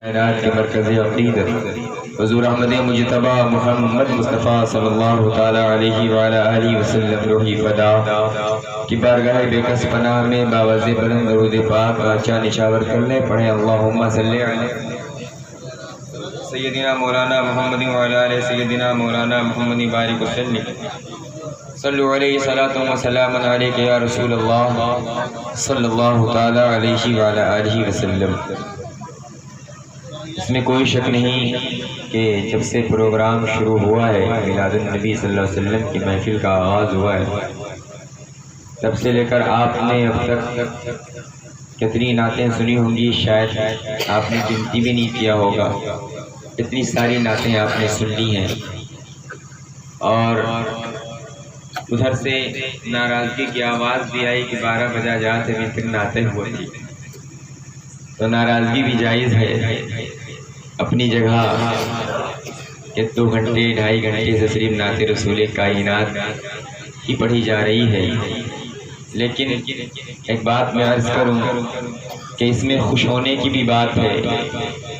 کائنات کے مرکز عقیدت حضور احمد مجتبی محمد مصطفیٰ صلی اللہ تعالی علیہ وآلہ آلہ وسلم روحی فدا کی بارگاہ بے کس پناہ میں باوزِ بلند درود پاک آچا نشاور کرنے پڑھیں اللہم صلی علیہ سیدنا مولانا محمد وعلی آلہ سیدنا مولانا محمد بارک وسلم صلو علیہ صلاة و سلام علیکہ یا رسول اللہ صلی اللہ تعالی علیہ وآلہ آلہ وسلم۔ اس میں کوئی شک نہیں کہ جب سے پروگرام شروع ہوا ہے، میلاد النبی صلی اللہ علیہ وسلم کی محفل کا آغاز ہوا ہے، تب سے لے کر آپ نے اب تک کتنی نعتیں سنی ہوں گی، شاید آپ نے گنتی بھی نہیں کیا ہوگا، اتنی ساری نعتیں آپ نے سن لی ہیں۔ اور ادھر سے ناراضگی کی آواز بھی آئی کہ 12 بجا جاتے ابھی تک نعتیں ہوئی تھی، تو ناراضگی بھی جائز ہے اپنی جگہ کہ 2 گھنٹے 2.5 گھنٹے سے صرف نعت رسول کائنات ہی پڑھی جا رہی ہے۔ لیکن ایک بات میں عرض کروں کہ اس میں خوش ہونے کی بھی بات ہے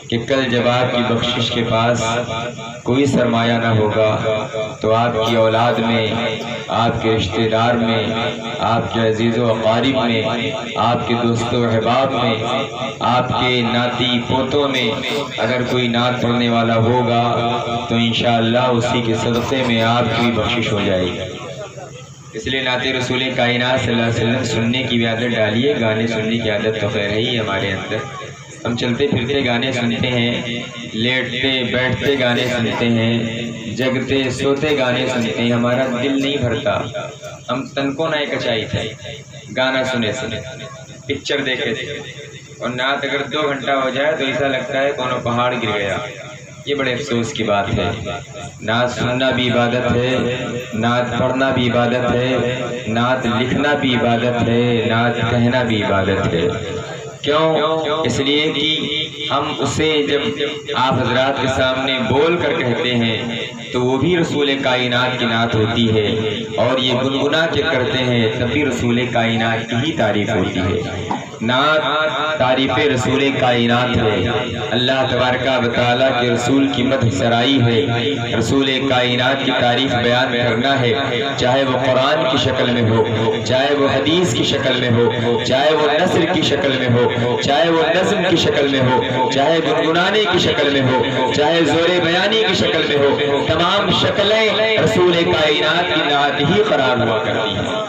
کہ کل جب آپ کی بخشش کے پاس کوئی سرمایہ نہ ہوگا تو آپ کی اولاد میں، آپ کے رشتہ دار میں، آپ کے عزیز و اقارب میں، آپ کے دوست و احباب میں، آپ کے ناتی پوتوں میں اگر کوئی نعت پڑھنے والا ہوگا تو انشاءاللہ اسی کے صدقے میں آپ کی بخشش ہو جائے گی۔ اس لیے نعت رسول کائنات صلی اللہ علیہ وسلم سننے کی بھی عادت ڈالیے، گانے سننے کی عادت تو خیر ہی ہمارے اندر، ہم چلتے پھرتے گانے سنتے ہیں، لیٹتے بیٹھتے گانے سنتے ہیں، جگتے سوتے گانے سنتے ہیں، ہمارا دل نہیں بھرتا، ہم تن کو نہ کچائی تھے گانا سنے سنے، پکچر دیکھے تھے، اور نعت اگر 2 گھنٹہ ہو جائے تو ایسا لگتا ہے کونوں پہاڑ گر گیا۔ یہ بڑے افسوس کی بات ہے۔ نعت سننا بھی عبادت ہے، نعت پڑھنا بھی عبادت ہے، نعت لکھنا بھی عبادت ہے، نعت کہنا بھی عبادت ہے۔ کیوں؟ اس لیے کہ ہم اسے جب آپ حضرات کے سامنے بول کر کہتے ہیں تو وہ بھی رسول کائنات کی نعت ہوتی ہے، اور یہ گنگنا کے کرتے ہیں تب بھی رسول کائنات کی ہی تعریف ہوتی ہے۔ نعت تعریف رسول کائنات ہے، اللہ تبارک و تعالیٰ کے رسول کی مدح سرائی ہے، رسول کائنات کی تعریف بیان کرنا ہے، چاہے وہ قرآن کی شکل میں ہو، چاہے وہ حدیث کی شکل میں ہو، چاہے وہ نثر کی شکل میں ہو، چاہے وہ نظم کی شکل میں ہو، چاہے گنگنانے کی شکل میں ہو، چاہے زور بیانی کی شکل میں ہو، تمام شکلیں رسول کائنات کی نعت ہی قرار ہوا کرتی ہیں۔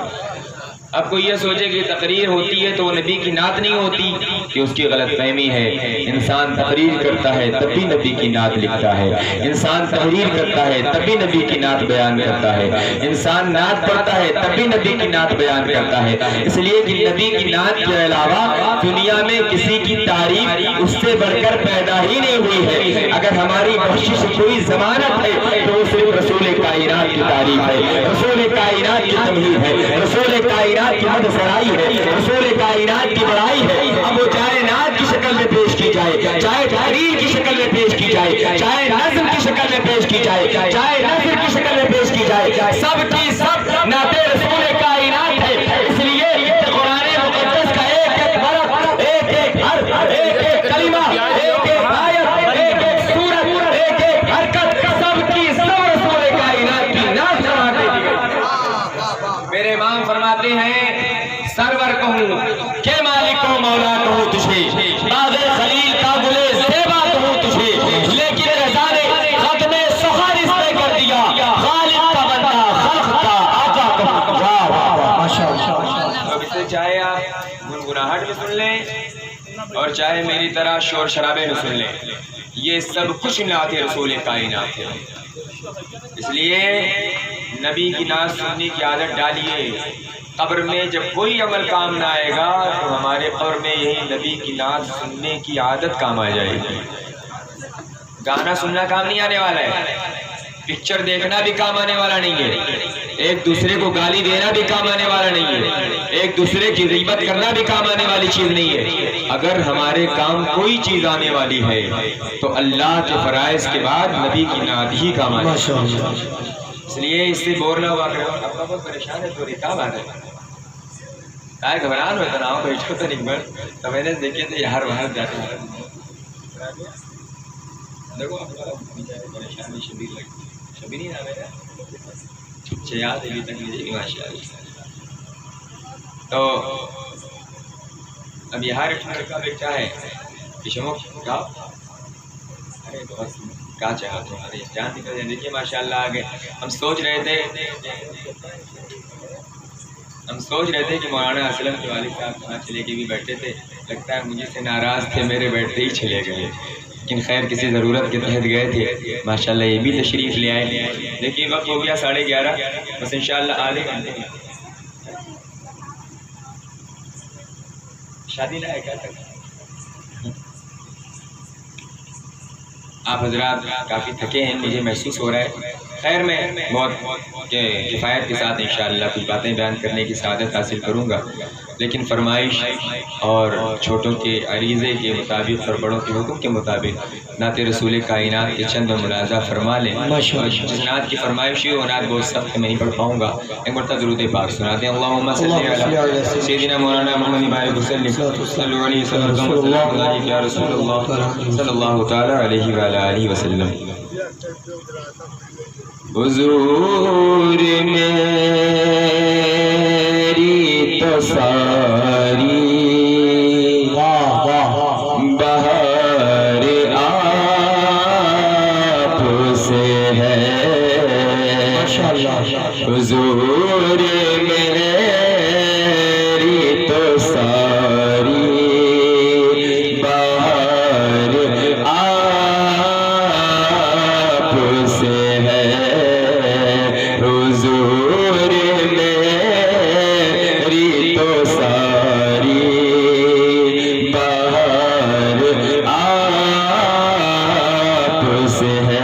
اب کوئی یہ سوچے کہ تقریر ہوتی ہے تو وہ نبی کی نعت نہیں ہوتی، کہ اس کی غلط فہمی ہے۔ انسان تقریر کرتا ہے تب بھی نبی کی نعت لکھتا ہے، انسان تحریر کرتا ہے تب بھی نبی کی نعت بیان کرتا ہے، انسان نعت پڑھتا ہے تب بھی نبی کی نعت بیان کرتا ہے، اس لیے کہ نبی کی نعت کے علاوہ دنیا میں کسی کی تعریف اس سے بڑھ کر پیدا ہی نہیں ہوئی ہے۔ اگر ہماری بخشش کوئی ضمانت ہے تو وہ صرف رسول کائنات کی تعریف ہے، رسول کائنات کی تمہید ہے، رسول کائنات کی مدح سرائی ہے، رسول کائنات کی بڑائی ہے۔ اب وہ چاہے نعت کی شکل میں پیش کی جائے، چاہے تحریر کی شکل میں پیش کی جائے، چاہے نظم کی شکل میں پیش کی جائے، چاہے نثر کی شکل میں پیش کی جائے، سب کی سب نعت رسول کائنات ہے۔ اس لیے قرآن مقدس کا ایک ایک حرف، ایک ایک حرف، ایک ایک کلمہ، ایک ایک آیت، ایک ایک سورت، ایک ایک حرکت، سب کی سب رسول کائنات کی نعت قرار دے دی گئی۔ میرے امام فرماتے ہیں سرور کہوں کہ مالک و مولا کہوں تجھے، باغ خلیل کا گلے زیبا کہوں تجھے، لیکن رضا نے ختم سخن اس پہ کر دیا، خالق کا بندہ خلق کا آقا کہوں تجھے۔ اب اسے چاہے آپ گنگناہٹ میں سن لیں اور چاہے میری طرح شور شرابے میں سن لیں، یہ سب کچھ نعت رسول کائنات ہے۔ اس لیے نبی کی نعت سننے کی عادت ڈالیے، قبر میں جب کوئی عمل کام نہ آئے گا تو ہمارے قبر میں یہی نبی کی نعت سننے کی عادت کام آ جائے گی۔ گانا سننا کام نہیں آنے والا ہے، پکچر دیکھنا بھی کام آنے والا نہیں ہے، ایک دوسرے کو گالی دینا بھی کام آنے والا نہیں ہے، ایک دوسرے کی غیبت کرنا بھی کام آنے والی چیز نہیں ہے۔ اگر ہمارے کام کوئی چیز آنے والی ہے تو اللہ کے فرائض کے بعد نبی کی نعت ہی کام آنے والی ہے۔ اس لیے اس سے بور نہ ہوا کرو۔ اب بہت پریشان ہے تو کیا بات ہے؟ گھبران ہوتا نہ ہو بیٹھو تو نہیں بڑھ تو میں نے دیکھے تھے ہر وہاں جاتے دیکھو پریشانی شبیر لگتی شبیر نہیں نام ہے اچھا یاد ابھی تک مجھے ماشاء اللہ. تو اب یہ ہر کا بیٹا ہے شمو کا ارے بہت کیا چاہا تمہارے جان نکل دیکھیے ماشاء اللہ آگے ہم سوچ رہے تھے کہ مولانا اسلم کے والد صاحب کہاں چلے کے بھی بیٹھے تھے. لگتا ہے مجھے سے ناراض تھے میرے بیٹھتے ہی چلے گئے لیکن خیر کسی ضرورت کے تحت گئے تھے. ماشاءاللہ یہ بھی تشریف لے آئے. دیکھیے وقت ہو گیا 11:30 بس انشاءاللہ آدھے گھنٹے شادی نہ ہے کیا تک. آپ حضرات کافی تھکے ہیں مجھے محسوس ہو رہا ہے. خیر میں بہت کفایت کے ساتھ انشاءاللہ کچھ باتیں بیان کرنے کی سعادت حاصل کروں گا لیکن فرمائش اور چھوٹوں کے عریضے کے مطابق اور بڑوں کے حکم کے مطابق نعت رسول کائنات کے چند ملاحظہ فرما لیں. جس نعت کی فرمائش ہے وہ نعت بہت سخت میں نہیں پڑھ پاؤں گا. ایک مرتبہ درود پاک سناتے ہیں. اللہم صلی علی سیدنا مولانا محمد بارک وسلم صلی علیہ وسلم یا رسول اللہ صلی اللہ تعالی علیہ وآلہ وسلم. حضور میری تو ساری بہار آپ سے ہے. حضور میری تو ساری بہار آپ سے ہے. حضور میری تو ساری بہار آپ سے ہے.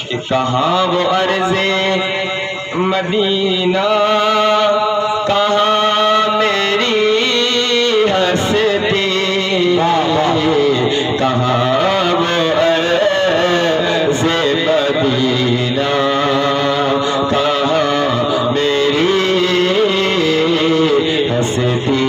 کہ کہاں وہ عرض مدینہ کہاں میری ہستی کہاں وہ عرض مدینہ کہاں میری ہستی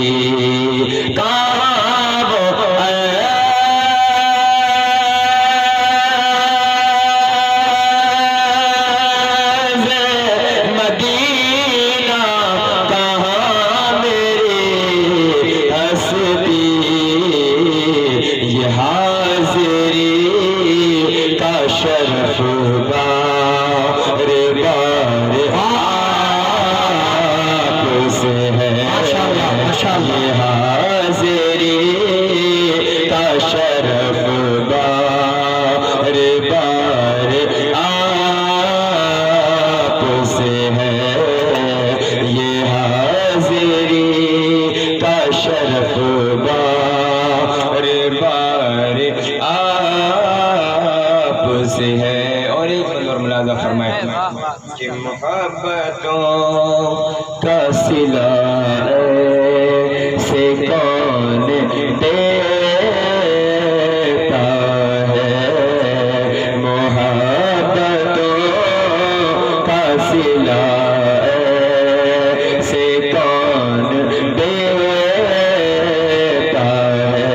کہ محبتوں کا صلہ سے کون دیتا ہے. محبتوں کا صلہ سے کون دیتا ہے.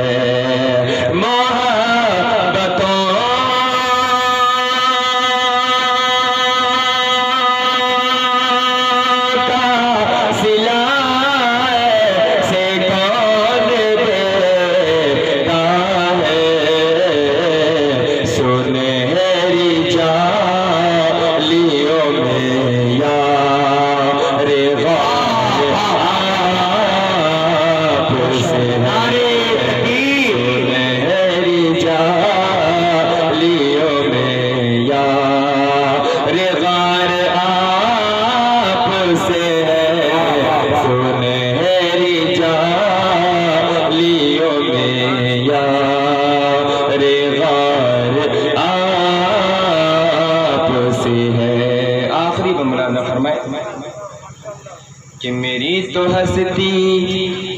کہ میری تو ہستی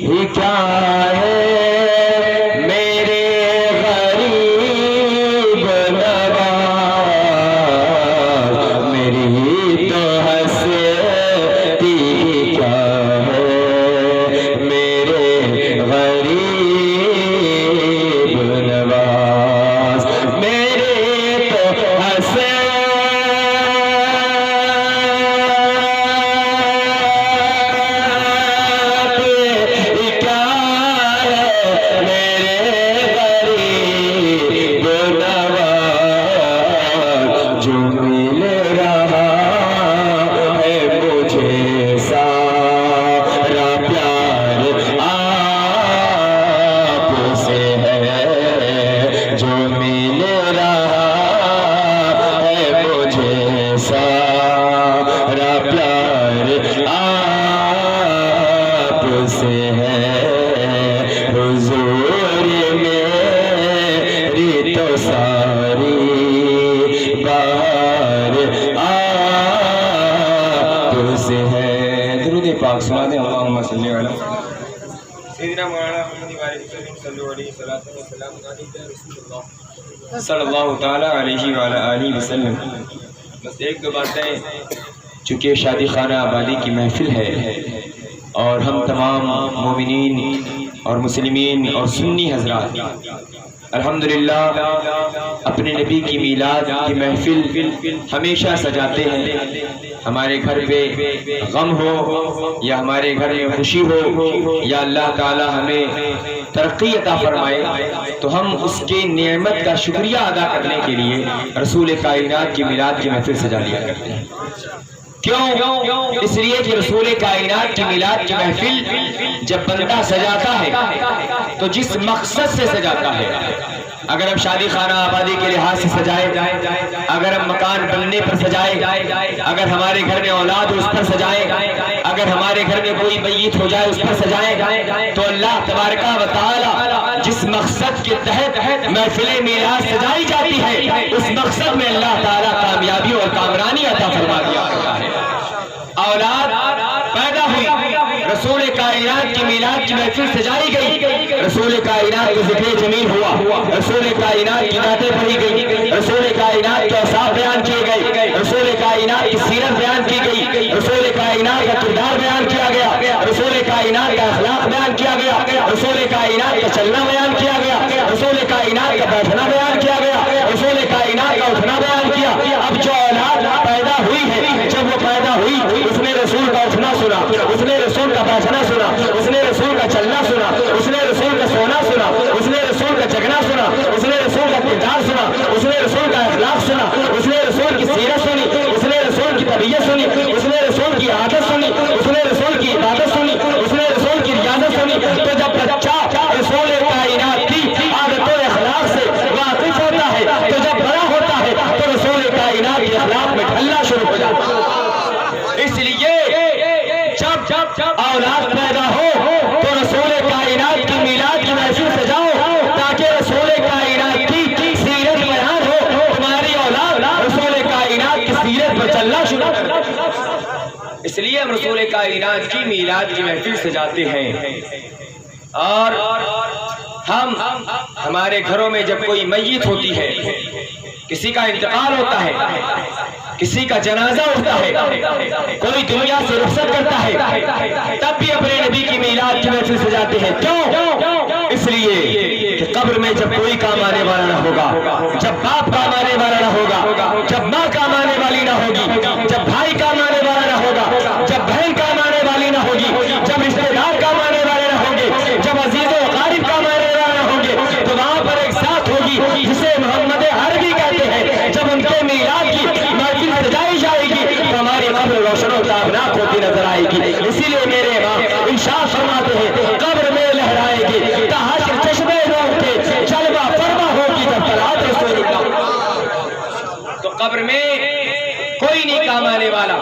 ہی کیا ہے میرے غریب نواز، میری تو ہستی ہی کیا ہے میرے غریب نواز، میرے تو ہستی سنا دیں اللہم صلی علی سیدنا مولانا محمد صلی اللہ تعالی علیہ وآلہ آلہ وسلم۔ بس ایک دو باتیں، چونکہ شادی خانہ آبادی کی محفل ہے اور ہم تمام مومنین اور مسلمین اور سنی حضرات الحمدللہ اپنے نبی کی میلاد کی محفل ہمیشہ سجاتے ہیں۔ ہمارے گھر پہ غم ہو یا ہمارے گھر میں خوشی ہو یا اللہ تعالی ہمیں ترقی عطا فرمائے تو ہم اس کی نعمت کا شکریہ ادا کرنے کے لیے رسول کائنات کی میلاد کی محفل سجا لیا کرتے ہیں۔ کیوں؟ اس لیے کہ رسول کائنات کی میلاد کی محفل جب بندہ سجاتا ہے تو جس مقصد سے سجاتا ہے، اگر ہم شادی خانہ آبادی کے لحاظ سے سجائے، اگر ہم مکان بننے پر سجائے، اگر ہمارے گھر میں اولاد ہو اس پر سجائے، اگر ہمارے گھر میں کوئی میت ہو جائے اس پر سجائے، تو اللہ تبارک و تعالی جس مقصد کے تحت محفل میلاد سجائی جاتی ہے اس مقصد میں اللہ تعالی کامیابی اور کامرانی عطا فرما دیا کرتا ہے۔ اولاد پیدا ہوئی، رسول کائنات کی میلاد کی محفل سجائی گئی، رسول کائنات کا ذکر جمیل ہوا، رسول کائنات کی نعتیں پڑھی گئی، رسول کائنات کے اوصاف بیان کیے گئے، رسول کائنات کی سیرت بیان کی گئی، رسول کائنات کا کردار بیان کیا گیا، رسول کائنات کا اخلاق بیان کیا گیا، رسول کائنات کا چلنا بیان کیا گیا، رسول کائنات کا بیٹھنا بیان کیا گیا، رسول کائنات کا اٹھنا بیان کیا۔ اب جو اولاد پیدا ہوئی ہے، جب وہ پیدا ہوئی اس نے رسول کا اٹھنا سنا، اس نے رسول کا بیٹھنا سنا، اس نے رسول کا چلنا سنا، اس نے رسول کا سونا سنا، اس نے رسول کا جگنا سنا، اس نے رسول کا کردار سنا، اس نے رسول کا اخلاق سنا، اس نے رسول کی سیرت سنی، اس نے رسول کی طبیعت سنی، اس نے رسول کی عادت سنی، اس نے رسول کی عبادت سنی، اس نے رسول کی ریاضت سنی۔ تو جب بچہ رسول کائنات کی عادت و اخلاق سے واقف ہوتا ہے تو جب بڑا ہوتا ہے تو رسول کائنات کے اخلاق میں ڈھلنا شروع ہو جاتا ہے۔ اس لیے جب اولاد پیدا ہو تو رسول کائنات کی میلاد کی محفل سجاؤ تاکہ رسول کائنات کی سیرت بیان ہو، تمہاری اولاد رسول کائنات کی سیرت پر چلنا شروع کر۔ اس لیے ہم رسول کائنات کی میلاد کی محفل سجاتے ہیں۔ اور ہم ہمارے گھروں میں جب کوئی میت ہوتی ہے، کسی کا انتقال ہوتا ہے، کسی کا جنازہ ہوتا ہے، کوئی دنیا سے رخصت کرتا ہے، تب بھی اپنے نبی کی میلاد کی محفل سجاتے ہیں۔ کیوں؟ اس لیے کہ قبر میں جب کوئی کام آنے والا نہ ہوگا، جب باپ کام آنے والا نہ ہوگا، جب ماں کام آنے والی نہ ہوگی، جب بھائی کام آنے والا نہ ہوگا، جب بہن کام آنے والی نہ ہوگی، جب رشتے دار کام آنے والے نہ ہوں گے، جب عزیز و اقارب کام آنے والے نہ ہوں گے، تو وہاں پر ایک ساتھ ہوگی جسے محمد عربی کہتے ہیں۔ جب ان کے میلاد کی محفل سجائی جائے گی تو ہماری قبر روشن و تابناک ہوتی نظر آئے گی۔ اسی لیے میرے امام ارشاد فرماتے ہیں قبر میں لہرائے گی تحشر چشمے نور کے جلوہ فرما ہوگی جب طلعت رسول اللہ۔ تو قبر میں کوئی نہیں کام آنے والا،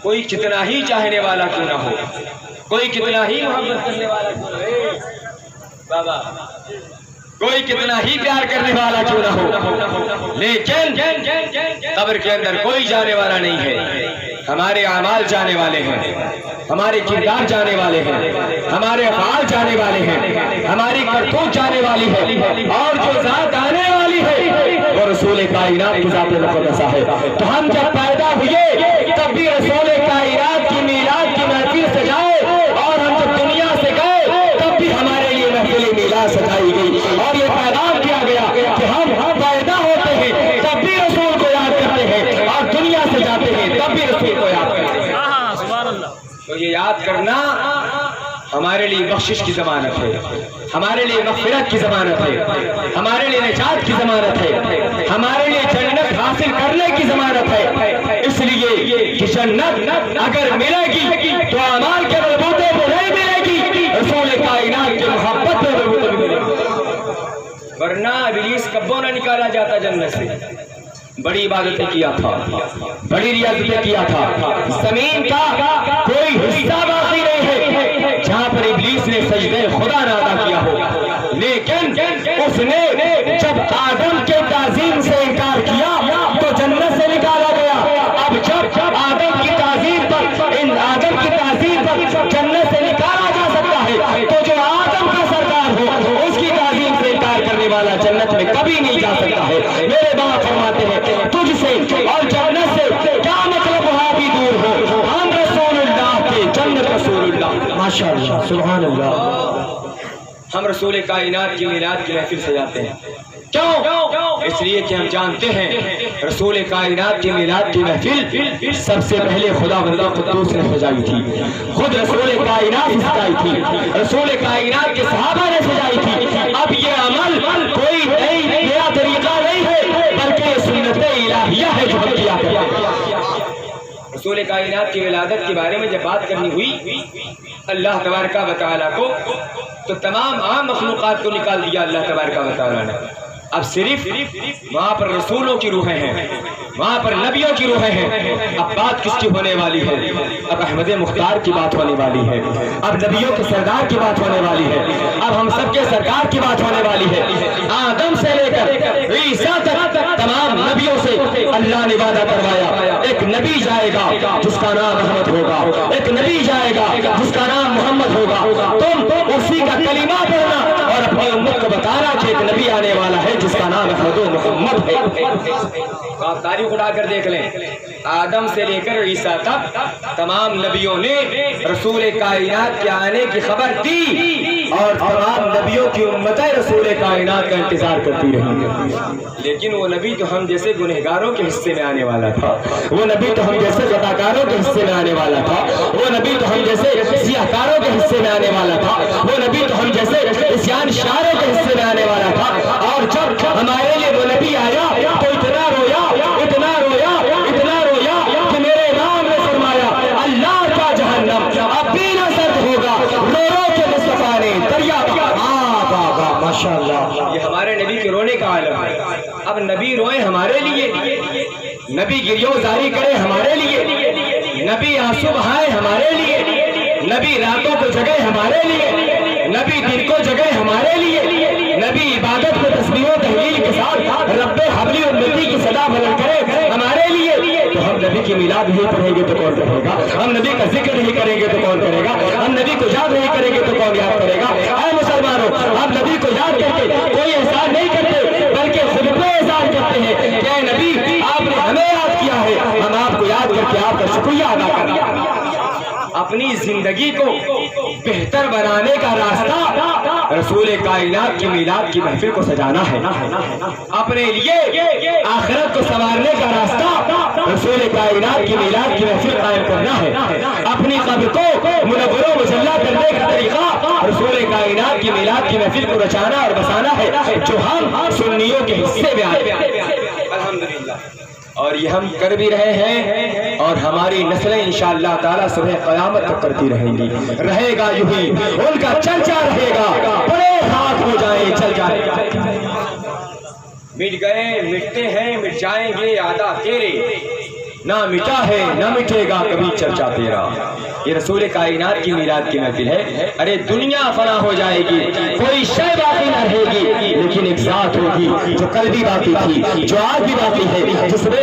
کوئی کتنا ہی چاہنے والا کیوں نہ ہو، کوئی کتنا ہی محبت کرنے والا کیوں نہ ہو، بابا کوئی کتنا ہی پیار کرنے والا کیوں نہ ہو، لیکن قبر کے اندر کوئی جانے والا نہیں ہے، ہمارے اعمال جانے والے ہیں۔ ہمارے کردار جانے والے ہیں، ہمارے افعال جانے والے ہیں، ہماری کرتوت جانے والی ہے، اور جو ذات آنے والی ہے وہ رسول کائنات کی ذات مقدسہ ہے۔ تو ہم جب پیدا ہوئے تب بھی رسول کائنات کی میلاد کی محفل سجائے، اور ہم جب دنیا سے گئے تب بھی ہمارے لیے محفل میلاد سجائی گئی، اور یہ پیغام کیا گیا کہ ہم پیدا ہوتے ہیں تب بھی رسول کو یاد کرتے ہیں، اور دنیا سے جاتے ہیں تب بھی رسول کو یاد کرتے ہیں۔ تو یہ یاد کرنا ہمارے لیے بخشش کی ضمانت ہے، ہمارے لیے مغفرت کی ضمانت ہے، ہمارے لیے نجات کی ضمانت ہے، ہمارے لیے جنت حاصل کرنے کی ضمانت ہے۔ اس لیے کہ جنت اگر ملے گی تو اعمال کے بلبوتے پہ نہیں ملے گی، رسول کائنات کی محبت پہ بلبوتے پہ ملے گی، ورنہ ابلیس کبوں نہ نکالا جاتا جنت سے۔ بڑی عبادتیں کیا تھا، بڑی ریاضتیں کیا تھا، زمین کا کوئی حصہ باقی نہیں ہے جہاں پر ابلیس نے سجدہ خدا نہ ادا کیا ہو، لیکن اس نے جب آدم کے تعظیم سے انکار کیا تو جنت سے نکالا گیا۔ اب جب آدم کی تعظیم پر جنت سے نکالا جا سکتا ہے تو جو آدم کا سردار ہو اس کی تعظیم سے انکار کرنے والا جنت میں کبھی نہیں جا سکتا ہے۔ میرے باپ فرماتے ہیں تجھ سے اور جنت سے کیا مطلب وہاں بھی دور ہو، ہم رسول اللہ کے جنت رسول اللہ، ماشاءاللہ سبحان اللہ۔ ہم رسول کائنات کی میلاد کی محفل سجاتے ہیں، کیوں؟ اس لیے کہ ہم جانتے ہیں رسول کائنات کی میلاد کی محفل سب سے پہلے خدا بندہ قدوس نے سجائی تھی، خود رسول کائنات نے سجائی تھی، رسول کائنات کے صحابہ نے سجائی تھی۔ اب یہ عمل کوئی نیا طریقہ نہیں ہے بلکہ سنت الہیہ ہے جو ہم کیا کرتے ہیں۔ رسول کائنات کی ولادت کے بارے میں جب بات کرنی ہوئی اللہ تبارک و تعالیٰ کو، تو تمام عام مخلوقات کو نکال دیا اللہ تبارک و تعالیٰ نے۔ اب صرف وہاں پر رسولوں کی روحیں ہیں، وہاں پر نبیوں کی روحیں ہیں۔ اب بات کس کی ہونے والی ہے؟ اب احمد مختار کی بات ہونے والی ہے، اب نبیوں کے سردار کی بات ہونے والی ہے، اب ہم سب کے سرکار کی بات ہونے والی ہے۔ آدم سے لے کر عیسیٰ تک تمام نبیوں سے اللہ نے وعدہ کروایا ایک نبی جائے گا جس کا نام احمد ہوگا، ایک نبی جائے گا جس کا نام محمد ہوگا۔ تم اسی کا کلمہ پڑھنا اور اپنی امت کو بتانا کہ ایک نبی آنے والا ہے جس کا نام احمد و محمد ہے۔ آپ تاریخ اٹھا کر دیکھ لیں، آدم سے لے کر عیسیٰ تک تمام نبیوں نے رسول کائنات کے آنے کی خبر دی، اور تمام نبیوں کی امتیں رسول کائنات کا انتظار کرتی رہی، لیکن وہ نبی تو ہم جیسے گنہگاروں کے حصے میں آنے والا تھا، وہ نبی تو ہم جیسے خطاکاروں کے حصے میں آنے والا تھا، وہ نبی تو ہم جیسے سیاہکاروں کے حصے میں آنے والا تھا، وہ نبی تو ہم جیسے عصیان شاروں کے حصے میں آنے والا تھا۔ اور جب ہمارے لیے وہ نبی آیا تو اتنا رویا اتنا رویا اتنا رویا کہ میرے امام نے فرمایا اللہ کا جہنم اب بھی نہ سرد ہوگا، رو رو کے مصطفیٰ نے دریا ماشاءاللہ۔ یہ ہمارے نبی کے رونے کا عالم ہے۔ اب نبی روئے ہمارے لیے، نبی گریوں زاری کرے ہمارے لیے، نبی آنسو بہائے ہمارے لیے، نبی راتوں کو جگے ہمارے لیے، نبی دن کو جگے ہمارے لیے، نبی عبادت میں تسبیح و تحلیل کے ساتھ رب حبلی امتی کی صدا بلند کرے ہمارے لیے۔ تو ہم نبی کی میلاد نہیں پڑھیں گے تو کون پڑھے گا؟ ہم نبی کا ذکر نہیں کریں گے تو کون کرے گا؟ ہم نبی کو یاد نہیں کریں گے تو کون یاد کرے گا؟ اے مسلمانوں، ہم نبی کو یاد کر کے کوئی احسان نہیں کرتے بلکہ خود پہ احسان کرتے ہیں کہ اے نبی آپ نے ہمیں یاد کیا ہے، ہم آپ کو یاد کر کے آپ کا شکریہ ادا کریں۔ اپنی زندگی کو بہتر بنانے کا راستہ رسول کائنات کی میلاد کی محفل کو سجانا ہے، اپنے لیے آخرت کو سنوارنے کا راستہ رسول کائنات کی میلاد کی محفل قائم کرنا ہے، اپنی قبر کو منور و مجلہ کرنے کا طریقہ رسول کائنات کی میلاد کی محفل کو رچانا اور بسانا ہے، جو ہم سنیوں کے حصے میں آئے الحمدللہ، اور یہ ہم کر بھی رہے ہیں، اور ہماری نسلیں انشاءاللہ تعالیٰ صبح قیامت تک کرتی رہیں گی، رہے گا یوں ہی، ان کا چرچا رہے گا، بڑے خاک ہو جائیں چل جائیں، مٹ گئے مٹتے ہیں مٹ جائیں گے آدھا تیرے، نہ مٹا ہے نہ مٹے گا کبھی چرچا تیرا۔ یہ رسول کائنات کی میلاد کی محفل ہے۔ ارے دنیا فنا ہو جائے گی، کوئی شے باقی نہ رہے گی، لیکن ایک ذات ہوگی جو کل بھی باقی تھی، جو آج بھی باقی ہے، جس میں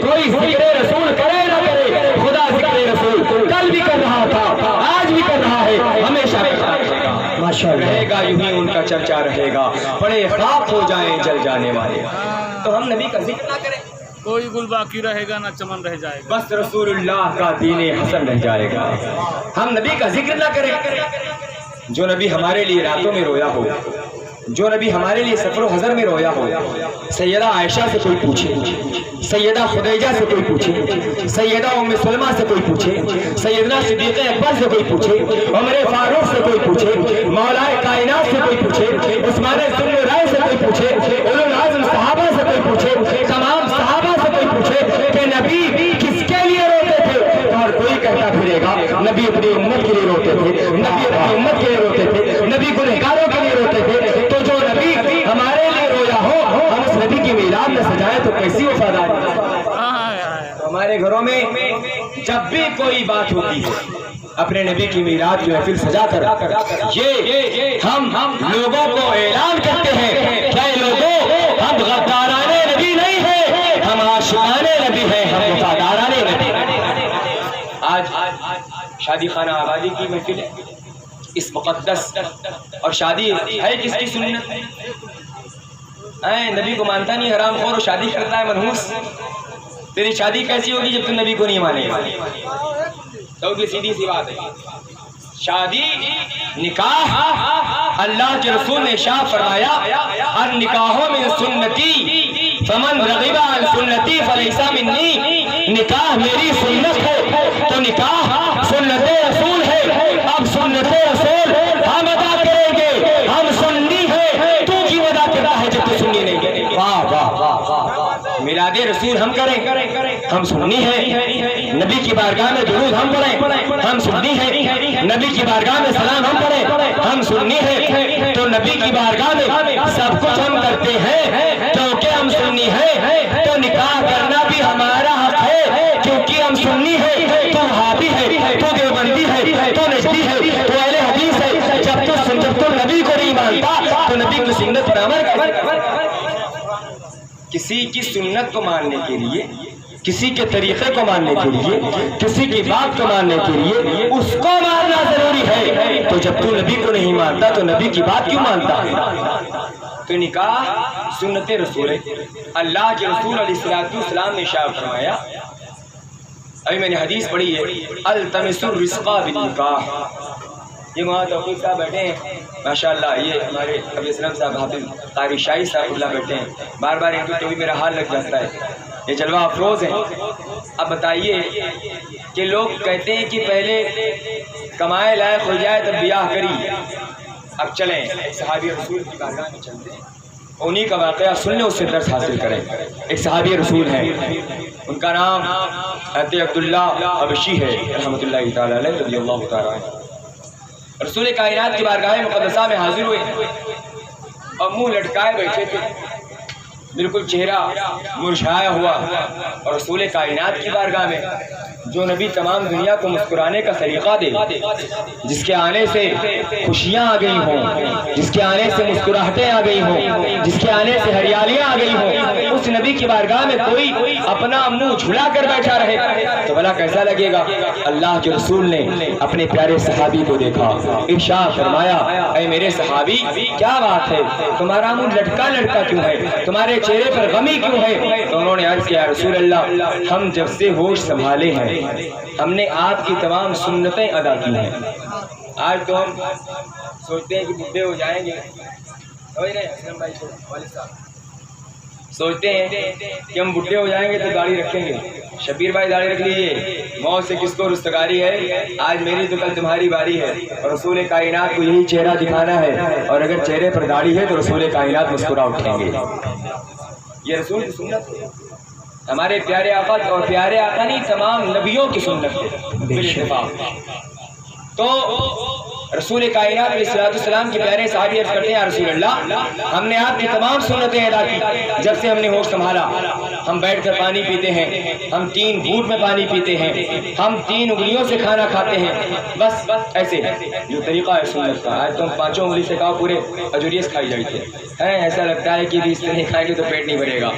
کوئی ذکر رسول کرے نہ کرے, خدا ذکر رسول کل بھی کر رہا تھا, آج بھی کر رہا ہے, ہمیشہ ماشاءاللہ رہے گا. یوں ہی ان کا چرچا رہے گا, بڑے خاک ہو جائیں جل جانے والے. تو ہم نبی کا ذکر نہ کریں, کوئی گل باقی رہے گا نہ چمن رہ جائے گا, بس رسول اللہ کا دین حسن رہ جائے گا. ہم نبی کا ذکر نہ کریں. جو نبی ہمارے لیے راتوں میں رویا ہو, جو نبی ہمارے لیے سفر و حضر میں رویا ہو, سیدہ عائشہ سے کوئی پوچھے, سیدہ خدیجہ سے کوئی پوچھے, سیدہ ام سلمہ سے کوئی پوچھے, سیدنا صدیق اکبر سے کوئی پوچھے, عمر فاروق سے کوئی پوچھے, مولا کائنات سے کوئی پوچھے, عثمان ذو النورین سے کوئی پوچھے, اولو العزم صحابہ سے کوئی پوچھے, تمام صحابہ سے کوئی پوچھے کہ نبی کس کے لیے روتے تھے, اور کوئی کہتا پھرے گا نبی اپنی امت کے لیے روتے تھے, نبی اپنی امت کے لیے روتے تھے, نبی گنہگاروں کے لیے روتے تھے. تو جو نبی ہمارے لیے رویا ہو, ہم اس نبی کی میلاد میں سجائے تو کیسی وفاداری. ہمارے گھروں میں جب بھی کوئی بات ہوتی ہے, اپنے نبی کی میلاد کی محفل سجا کر یہ ہم لوگوں کو اعلان کرتے ہیں کہ اے لوگوں, ہم غدارانے نبی نہیں ہیں, ہم عاشقانے نبی ہیں, ہم وفادارانے نبی ہیں. آج شادی خانہ آبادی کی محفل ہے, اس مقدس اور شادی ہے کس کی سنت ہے. نبی کو مانتا نہیں, حرام خور, شادی کرتا ہے منحوس. تیری شادی کیسی ہوگی جب تم نبی کو نہیں مانے گا. تو سیدھی سی بات ہے, شادی نکاح اللہ کے رسول نے ارشاد فرمایا, النکاح من سنتی فمن رغب عن سنتی فلیس منی. نکاح میری سنت ہے, تو نکاح سنت رسول ہے. اب سنت رسول ہم ادا کریں گے, ہم سنی ہے, تو کیوں ادا کرتا ہے جب تو سنی نہیں ہے. واہ واہ واہ واہ. میلاد رسول ہم کریں, ہم سنی ہے. نبی کی بارگاہ میں درود ہم پڑھیں, ہم سنی ہے. نبی کی بارگاہ میں سلام ہم پڑھیں, ہم سنی ہے. تو نبی کی بارگاہ میں سب کچھ ہم کرتے ہیں کیونکہ ہم سنی ہے. تو نکاح کرنا بھی ہمارا حق ہے کیونکہ ہم سنی ہے. تو وہابی ہے, تو دیوبندی ہے, تو نجدی ہے, تو اہل حدیث ہے. جب تو نبی کو نہیں مانتا تو نبی کی سنت پر عمل کر. کسی کی سنت کو ماننے کے لیے, کسی کے طریقے کو ماننے کے لیے, کسی کی بات کو ماننے کے لیے اس کو ماننا ضروری ہے. تو جب تو نبی کو نہیں مانتا تو نبی کی بات کیوں مانتا ہے. تو نکاح سنت رسول ہے. اللہ کے رسول علیہ السلام نے ارشاد فرمایا, ابھی میں نے حدیث پڑھی ہے, التمسوا الرزق بالنکاح. یہ وہاں توفیق صاحب بیٹھے ہیں ماشاءاللہ, یہ ہمارے ابی اسلم صاحب حافظ قاری شاہی صاحب اللہ بیٹھے ہیں. بار بار ان کو بھی میرا حال لگ جاتا ہے, یہ جلوہ افروز ہیں. اب بتائیے کہ لوگ کہتے ہیں کہ پہلے کمائے لائق ہو جائے تب بیاہ کری. اب چلیں صحابی رسول کی بارگاہ میں چلتے ہیں, انہی کا واقعہ سن لیں, اس سے درس حاصل کریں. ایک صحابی رسول ہیں, ان کا نام حضرت عبداللہ حبشی ہے رحمۃ اللہ تعالی علیہ رضی اللہ تعالی عنہ. رسول کائنات کی بارگاہ مقدسہ میں حاضر ہوئے اور منہ لٹکائے بیٹھے تھے, بالکل چہرہ مرجھایا ہوا. اور رسول کائنات کی بارگاہ میں جو نبی تمام دنیا کو مسکرانے کا طریقہ دے, جس کے آنے سے خوشیاں آ گئی ہوں, جس کے آنے سے مسکراہٹیں آ گئی ہوں, جس کے آنے سے ہریالیاں آ گئی ہوں, اس نبی کی بارگاہ میں کوئی اپنا منہ جھلا کر بیٹھا رہے تو بھلا کیسا لگے گا. اللہ کے رسول نے اپنے پیارے صحابی کو دیکھا, ارشاد فرمایا, اے میرے صحابی کیا بات ہے, تمہارا منہ لٹکا لٹکا کیوں ہے, تمہارے چہرے پر غمی کیوں ہے. تو انہوں نے عرض کیا, رسول اللہ ہم جب سے ہوش سنبھالے ہیں ہم نے آپ کی تمام سنتیں ادا کی ہیں. آج تو ہم سوچتے ہیں کہ بڈھے ہو جائیں گے, سوچتے ہیں کہ ہم بڈھے ہو جائیں گے تو داڑھی رکھیں گے. شبیر بھائی داڑھی رکھ لیجیے, موت سے کس کو رستگاری ہے, آج میری تو کل تمہاری باری ہے. اور رسول کائنات کو یہی چہرہ دکھانا ہے, اور اگر چہرے پر داڑھی ہے تو رسول کائنات مسکرا اٹھیں گے. یہ رسول کی سنت ہے, ہمارے پیارے آقا, اور پیارے آقا نہیں تمام نبیوں کی سنت ہے بالاتفاق. تو رسول کائنات علیہ السلام کے پیارے صحابی عرض کرتے ہیں, یا رسول اللہ ہم نے آپ کی تمام سنتیں ادا کی جب سے ہم نے ہوش سنبھالا. ہم بیٹھ کر پانی پیتے ہیں، ہم 3 گھونٹ میں پانی پیتے ہیں، ہم 3 انگلیوں سے کھانا کھاتے ہیں، بس ایسے جو طریقہ ہے سنت کا. آج تم 5 انگلی سے کہا پورے اجوریس کھائی جاتی ہے، ایسا لگتا ہے کہ اس سے نہیں کھائیں گے تو پیٹ نہیں بھرے گا.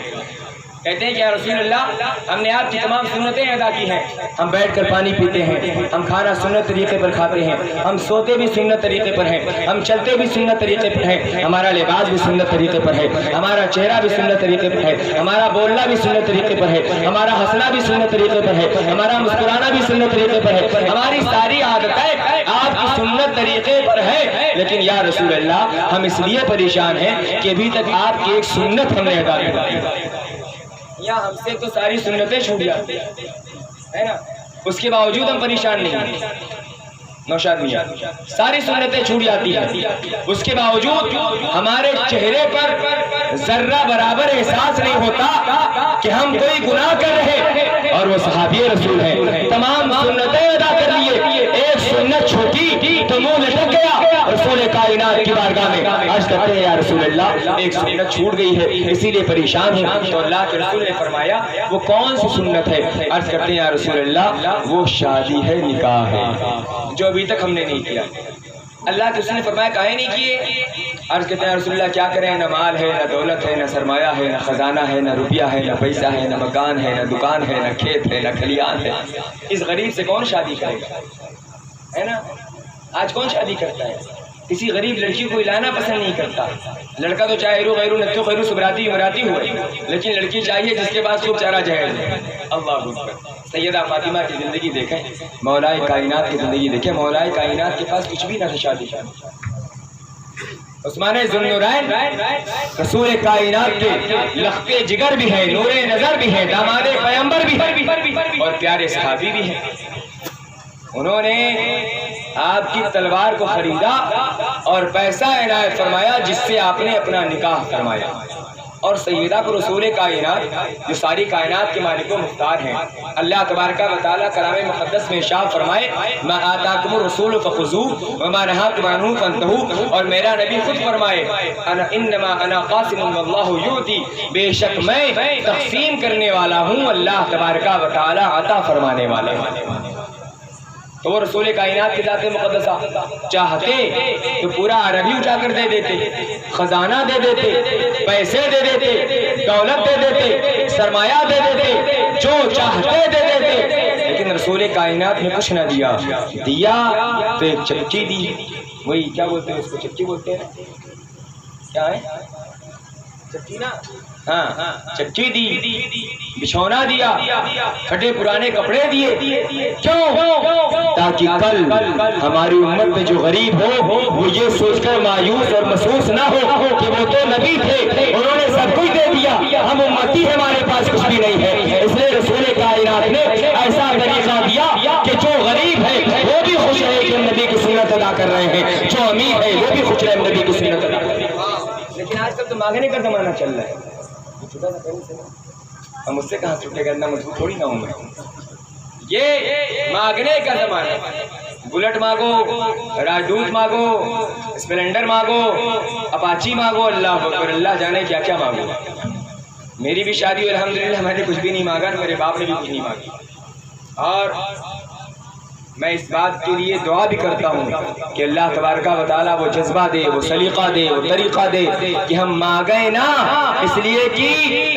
کہتے ہیں کہ یا رسول اللہ ہم نے آپ کی تمام سنتیں ادا کی ہیں. ہم بیٹھ کر پانی پیتے ہیں، ہم کھانا سنت طریقے پر کھاتے ہیں، ہم سوتے بھی سنت طریقے پر ہیں، ہم چلتے بھی سنت طریقے پر ہیں، ہمارا لباس بھی سنت طریقے پر ہے، ہمارا چہرہ بھی سنت طریقے پر ہے، ہمارا بولنا بھی سنت طریقے پر ہے، ہمارا ہنسنا بھی سنت طریقے پر ہے، ہمارا مسکرانا بھی سنت طریقے پر ہے، ہماری ساری عادتیں آپ کی سنت طریقے پر ہے. لیکن یا رسول اللہ ہم اس لیے پریشان ہیں کہ ابھی تک آپ کی ایک سنت ہم نے ادا کی ہے. یا ہم سے تو ساری سنتیں چھوٹ جاتی ہے نا، اس کے باوجود ہم پریشان نہیں ہیں. نوشاد میاں ساری سنتیں چھوٹ جاتی ہیں، اس کے باوجود ہمارے چہرے پر ذرہ برابر احساس نہیں ہوتا کہ ہم کوئی گناہ کر رہے. اور وہ صحابی رسول ہیں، تمام سنتیں ادا کر لیے، ایک سنت چھوٹی تو منہ لٹک گیا. رسول کائنات کی بارگاہ میں عرض کرتے ہیں یا رسول اللہ ایک سنت چھوٹ گئی ہے، اسی لیے پریشان ہوں. تو اللہ کے رسول نے فرمایا وہ کون سی سنت ہے؟ عرض کرتے ہیں یا رسول اللہ وہ شادی ہے، نکاح ہے، جو ابھی تک ہم نے نہیں کیا. اللہ کے رسول نے فرمایا کاہے نہیں کیے؟ عرض کہتے ہیں رسول اللہ کیا کریں، نہ مال ہے، نہ دولت ہے، نہ سرمایہ ہے، نہ خزانہ ہے، نہ روپیہ ہے، نہ پیسہ ہے، نہ مکان ہے، نہ دکان ہے، نہ کھیت ہے، نہ کھلیان ہے. اس غریب سے کون شادی کرے گا؟ ہے نا، آج کون شادی کرتا ہے؟ کسی غریب لڑکی کو لانا پسند نہیں کرتا. لڑکا تو چاہے غیرو نتو خیرو سبراتی امراتی ہوئے، لیکن لڑکی چاہیے جس کے پاس خوب چارہ جہیز ہے. اللہ اکبر. سیدہ فاطمہ کی زندگی دیکھیں، مولائے کائنات کی زندگی دیکھیں، مولائے کائنات کے پاس کچھ بھی نہ تھا شادی. عثمان ذوالنورین رسول کائنات کے لخت جگر بھی ہیں، نور نظر بھی ہیں، داماد پیغمبر بھی ہیں، اور پیارے صحابی بھی ہیں. انہوں نے آپ کی تلوار کو خریدا اور پیسہ عنایت فرمایا جس سے آپ نے اپنا نکاح فرمایا. اور سیدہ کو رسول کائنات جو ساری کائنات کے مالک و مختار ہیں، اللہ تبارک و تعالیٰ کلام مقدس میں ارشاد فرمائے ما آتاکم الرسول فخذوہ وما نہاکم عنہ فانتہوا. اور میرا نبی خود فرمائے انما انا قاسم واللہ یعطی، بے شک میں تقسیم کرنے والا ہوں، اللہ تبارک و تعالیٰ عطا فرمانے والا ہوں. تو وہ رسول کائنات کی ذات مقدسہ چاہتے تو پورا عربی اٹھا کر دے دیتے، خزانہ دے دیتے، پیسے دے دیتے، دولت دے دیتے، سرمایہ دے دیتے، جو چاہتے دے دیتے. لیکن رسول کائنات نے کچھ نہ دیا تو ایک چکی دی. وہی کیا بولتے ہیں اس کو، چکی بولتے ہیں نا، کیا ہے چکی نا، ہاں چکی دی، بچھونا دیا، پھٹے پرانے کپڑے دیے. کیوں؟ تاکہ کل ہماری امت میں جو غریب ہو وہ یہ سوچ کر مایوس اور محسوس نہ ہو کہ وہ تو نبی تھے، انہوں نے سب کچھ دے دیا، ہم امتی ہیں، ہمارے پاس کچھ بھی نہیں ہے. اس لیے رسول کائنات نے ایسا طریقہ دیا کہ جو غریب ہے وہ بھی خوش ہے کہ ہم نبی کی سنت ادا کر رہے ہیں، جو امیر ہے وہ بھی خوش ہے ہم نبی کی سنت ادا کر رہے ہیں. لیکن آج کل تو مانگنے کا زمانہ چل رہا ہے. ہم مجھ سے کہاں چھوٹے کرنا، مضبوط تھوڑی نہ ہوں میں. یہ مانگنے کا زمانہ، بلٹ مانگو، راجدوت مانگو، اسپلنڈر مانگو، اپاچی مانگو، اللہ اکبر، اللہ جانے کیا کیا مانگو. میری بھی شادی ہوئی الحمدللہ، میں نے کچھ بھی نہیں مانگا، میرے باپ نے بھی کچھ نہیں مانگی. اور میں اس بات کے لیے دعا بھی کرتا ہوں کہ اللہ تبارک و تعالیٰ وہ جذبہ دے، وہ سلیقہ دے، وہ طریقہ دے کہ ہم مانگیں نا. اس لیے کہ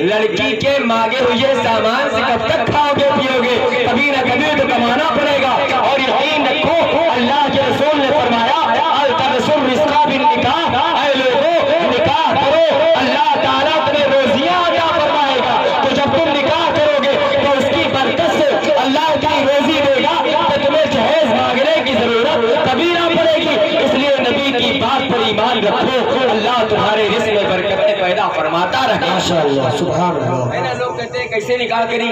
لڑکی کے مانگے ہوئے سامان سے کب تک کھاؤ گے پیو گے، کبھی نہ کبھی تو کمانا پڑے گا. اور یقین رکھو اللہ کے رسول نے فرمایا التمسوا الرزق بالنکاح، اے لوگوں نکاح کرو، اللہ تعالیٰ تمہیں روزیاں عطا فرمائے گا. تو جب تم نکاح کرو گے تو اس کی برکت سے اللہ کی روزی دے گا، تو تمہیں جہیز مانگنے کی ضرورت کبھی نہ پڑے گی. اس لیے نبی کی بات پر ایمان رکھو، اللہ تمہارے رزق میں برکتیں پیدا فرماتا رہے. ماشاءاللہ سبحان اللہ. ہے نا، لوگ کہتے ہیں کیسے نکاح کریں،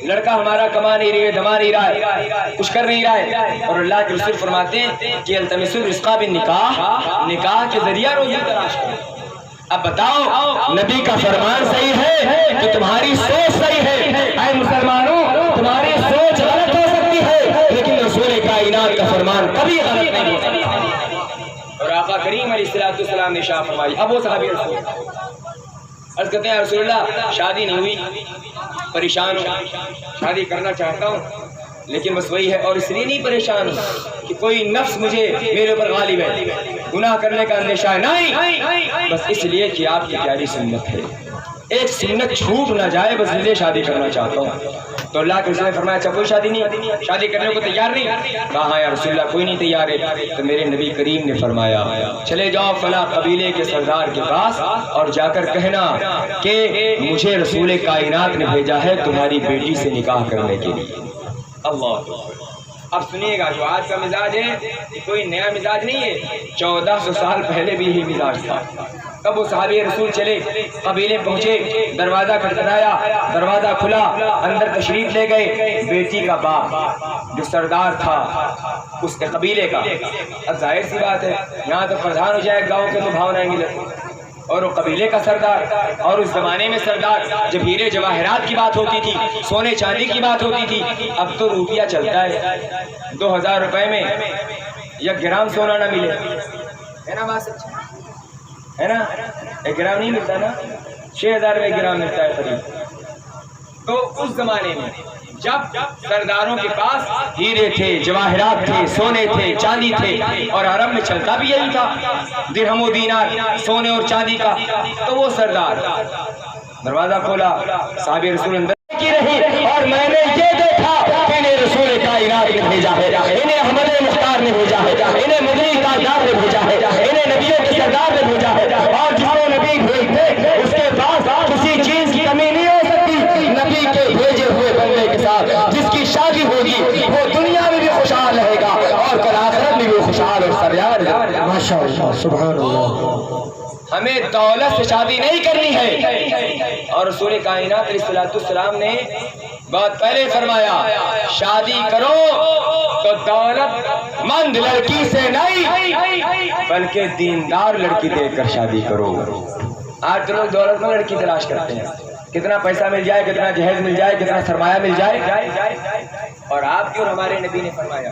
لڑکا ہمارا کما نہیں رہا ہے، دما نہیں رہا ہے، کچھ کر نہیں رہا ہے. اور اللہ کے رسول فرماتے ہیں کہ التمسوا الرزق بالنکاح، نکاح کے ذریعہ روزی تلاش کرو. اب بتاؤ نبی کا فرمان صحیح ہے کہ تمہاری سوچ صحیح ہے؟ اے مسلمانوں تمہاری سوچ غلط ہو سکتی ہے لیکن رسول کائنات کا فرمان کبھی غلط نہیں ہو سکتا. اور آقا کریم علیہ الصلوۃ والسلام نے ارشاد فرمائی، اب وہ صحابی رسول عرض کرتے ہیں رسول اللہ شادی نہیں ہوئی, پریشان ہوں, شادی کرنا چاہتا ہوں لیکن بس وہی ہے, اور اس لیے نہیں پریشان ہوں کہ کوئی نفس مجھے میرے اوپر غالب ہے, گناہ کرنے کا اندیشہ ہے, نہیں, بس اس لیے کہ آپ کی پیاری سنت ہے, ایک سنت چھوٹ نہ جائے, بس اس لیے شادی کرنا چاہتا ہوں. تو اللہ کے رسول نے فرمایا اچھا کوئی شادی نہیں, شادی کرنے کو تیار نہیں؟ کہا ہاں یا رسول اللہ کوئی نہیں تیار ہے. تو میرے نبی کریم نے فرمایا چلے جاؤ فلاں قبیلے کے سردار کے پاس اور جا کر کہنا کہ مجھے رسول کائنات نے بھیجا ہے تمہاری بیٹی سے نکاح کرنے کے لیے. اللہ, اب سنیے گا, جو آج کا مزاج ہے یہ کوئی نیا مزاج نہیں ہے, 1400 سال پہلے بھی یہی مزاج تھا. اب وہ صحابی رسول چلے, قبیلے پہنچے, دروازہ کھٹکھٹایا, دروازہ کھلا, اندر تشریف لے گئے. بیٹی کا باپ جو سردار تھا اس کے قبیلے کا, اب ظاہر سی بات ہے یہاں تو پردھان ہو جائے گاؤں کے تو بھاؤنائیں گے, اور وہ قبیلے کا سردار. اور اس زمانے میں سردار جب ہیرے جواہرات کی بات ہوتی تھی, سونے چاندی کی بات ہوتی تھی, اب تو روپیہ چلتا ہے, 2000 روپے میں 1 گرام سونا نہ ملے, ہے نا بات سچ ہے نا, 1 گرام نہیں ملتا نا, 6000 روپے گرام ملتا ہے قریب. تو اس زمانے میں جب سرداروں کے پاس ہیرے تھے, جواہرات تھے, سونے تھے, چاندی تھے, اور عرب میں چلتا بھی یہی تھا درہم و دینار سونے اور چاندی کا, تو وہ سردار دروازہ کھولا, صحابی رسول اندر کی رہی, اور میں نے یہ دیکھا کہ انہیں رسول کائنات نے بھیجا ہے, انہیں احمد مختار نے بھیجا ہے, انہیں مدنی تاجدار نے بھیجا ہے, انہیں نبیوں کے سردار نے بھیجا ہے. اور جس کو نبی بھیجتے اس کے پاس کسی چیز کی کمی نہیں ہو سکتی. نبی کے بھیجے ہوئے بندے کے ساتھ جس کی شادی ہوگی وہ دنیا میں بھی خوشحال رہے گا اور کل آخرت میں بھی خوشحال اور سرفراز رہے گا. ماشاءاللہ, سبحان اللہ. ہمیں دولت سے شادی نہیں کرنی ہے, اور رسول کائنات علیہ السلام نے بہت پہلے فرمایا شادی کرو تو دولت مند لڑکی سے نہیں بلکہ دیندار لڑکی دیکھ کر شادی کرو. آج تو لوگ دولت مند لڑکی تلاش کرتے ہیں, کتنا پیسہ مل جائے, کتنا جہیز مل جائے, کتنا سرمایہ مل جائے. اور آپ کی اور ہمارے نبی نے فرمایا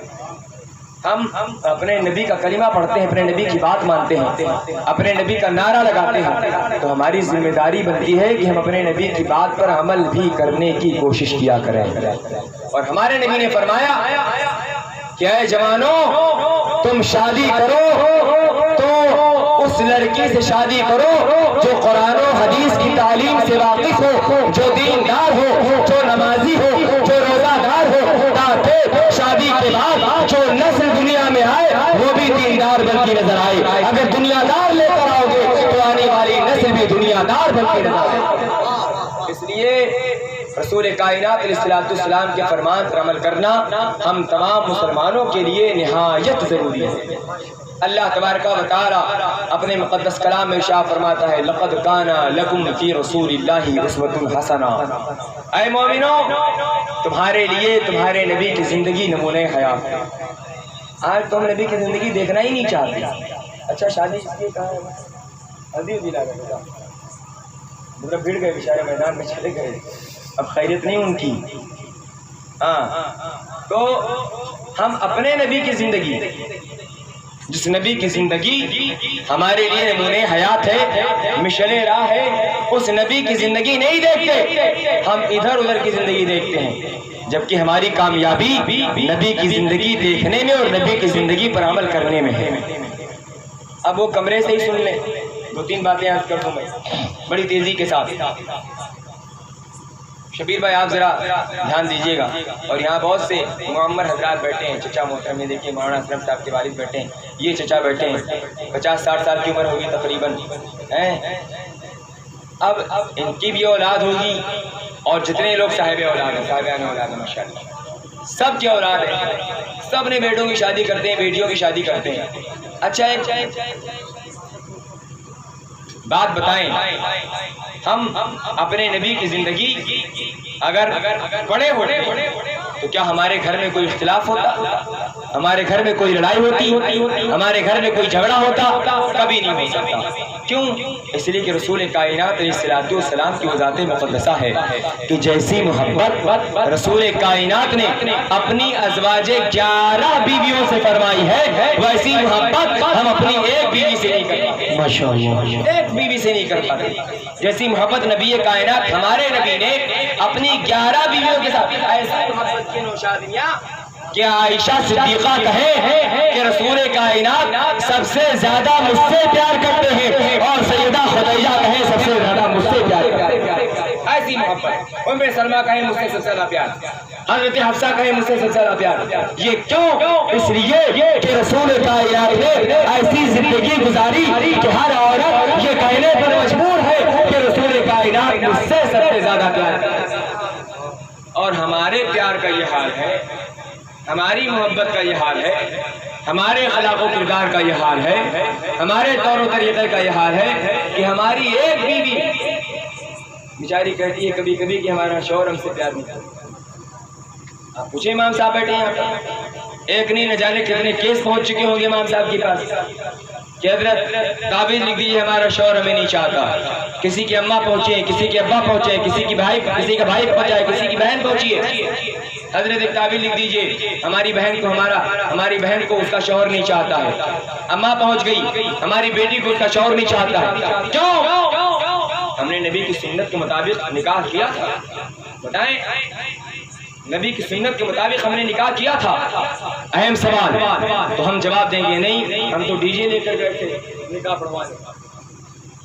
ہم اپنے نبی کا کلمہ پڑھتے ہیں, اپنے نبی کی بات مانتے ہیں, اپنے نبی کا نعرہ لگاتے ہیں, تو ہماری ذمہ داری بنتی ہے کہ ہم اپنے نبی کی بات پر عمل بھی کرنے کی کوشش کیا کریں. اور ہمارے نبی نے فرمایا کہ اے جوانوں تم شادی کرو تو اس لڑکی سے شادی کرو جو قرآن و حدیث کی تعلیم سے واقف ہو, جو دیندار ہو, جو نمازی ہو, جو روزہ دار ہو, تاکہ شادی کے بعد جو نسل دنیا میں آئے وہ بھی دیندار بن کے نظر آئے. اگر دنیا دار لے کر آؤ گے تو آنے والی نسل بھی دنیا دار بن کے نظر آئے. اس لیے رسول کائنات علیہ السلام کے فرمان پر عمل کرنا ہم تمام مسلمانوں کے لیے نہایت ضروری ہے. اللہ تبارک و تعالی اپنے مقدس کلام میں ارشاد فرماتا ہے لقد کان لکم فی رسول اللہ اسوۃ حسنہ. اے مومنوں تمہارے لیے تمہارے نبی کی زندگی نمونہ حیات ہے. آج تم نبی کی زندگی دیکھنا ہی نہیں چاہتے. اچھا شادی کی کہاں ہے, ہلدی بھی لگا گیا, مطلب بھیڑ گئے بیچارے میدان میں چلے گئے, اب خیریت نہیں ان کی. ہاں تو ہم اپنے نبی کی زندگی, جس نبی کی زندگی ہمارے لیے نمونہ حیات ہے, مشعل راہ ہے, اس نبی کی زندگی نہیں دیکھتے, ہم ادھر ادھر کی زندگی دیکھتے ہیں. جبکہ ہماری کامیابی نبی کی زندگی دیکھنے میں اور نبی کی زندگی پر عمل کرنے میں ہے. اب وہ کمرے سے ہی سن لیں, 2-3 باتیں عرض کر دوں میں بڑی تیزی کے ساتھ. شبیر بھائی آپ ذرا دھیان دیجیے گا, اور یہاں بہت سے معمر حضرات بیٹھے ہیں, چچا محترم, یہ دیکھیے مولانا اسلم صاحب کے والد بیٹھے ہیں, یہ چچا بیٹھے ہیں, 50-60 سال کی عمر ہوگی تقریباً. اب ان کی بھی اولاد ہوگی, اور جتنے لوگ صاحب اولاد ہیں, صاحبان اولاد ہیں ماشاءاللہ, سب کی اولاد ہیں, سب نے بیٹوں کی شادی کرتے ہیں, بیٹیوں کی شادی کرتے ہیں. اچھا ایک بات بتائیں, ہم اپنے نبی کی زندگی اگر پڑے ہوتے تو کیا ہمارے گھر میں کوئی اختلاف ہوتا, ہمارے گھر میں کوئی لڑائی ہوتی, ہمارے گھر میں کوئی جھگڑا ہوتا؟ کبھی نہیں ہو سکتا. کیوں؟ اس لیے کہ رسول کائنات علیہ الصلوۃ والسلام کی وہ ذات مقدسہ ہے کہ جیسی محبت رسول کائنات نے اپنی ازواج 11 بیویوں سے فرمائی ہے، ویسی محبت ہم اپنی ایک بیوی سے نہیں کر پاتے، ماشاءاللہ ایک بیوی سے نہیں کر پاتے جیسی محبت نبی کائنات ہمارے نبی نے اپنی 11 بیویوں کے ساتھ۔ ایسی محبت کی نوشادیاں کہ عائشہ صدیقہ کہے کہ رسول کائنات سب سے زیادہ مجھ سے پیار کرتے ہیں، اور سیدہ خدیجہ کہے سب سے زیادہ مجھ سے پیار کرتے ہیں۔ ایسی محبت۔ ام سلمہ کہے مجھ سے سب سے زیادہ پیار، حضرت حفصہ کہے مجھ سے سب سے زیادہ پیار۔ یہ کیوں؟ اس لیے کہ رسول کائنات نے ایسی زندگی گزاری کہ ہر عورت یہ کہنے پر مجبور ہے کہ رسول کائنات مجھ سے سب سے زیادہ پیار کرتے ہیں۔ اور ہمارے پیار کا یہ حال ہے، ہماری محبت کا یہ حال ہے، ہمارے اخلاق و کردار کا یہ حال ہے، ہمارے طور و طریقے کا یہ حال ہے کہ ہماری ایک بیوی بیچاری کہتی ہے کبھی کبھی کہ ہمارا شوہر ہم سے پیار نہیں کرتا۔ آپ پوچھیں امام صاحب بیٹھے ہیں یہاں پہ، ایک نہیں نہ جانے کتنے کیس پہنچ چکے ہوں گے امام صاحب کے پاس کہ حضرت تعویذ لکھ دیجیے ہمارا شوہر ہمیں نہیں چاہتا۔ کسی کی اماں پہنچے، کسی کے ابا پہنچے، کسی کا بھائی پہنچا ہے، کسی کی بہن پہنچی ہے، حضرت ایک تعویذ لکھ دیجیے ہماری بہن کو اس کا شوہر نہیں چاہتا ہے۔ اماں پہنچ گئی ہماری بیٹی کو اس کا شوہر نہیں چاہتا ہے۔ کیوں؟ ہم نے نبی کی سنت کے مطابق نکاح کیا تھا؟ بتائیں، نبی کی سنت کے مطابق ہم نے نکاح کیا تھا؟ اہم سوال۔ تو ہم جواب دیں گے نہیں، ہم تو ڈی جے لے کر گئے تھے نکاح پڑھوانے،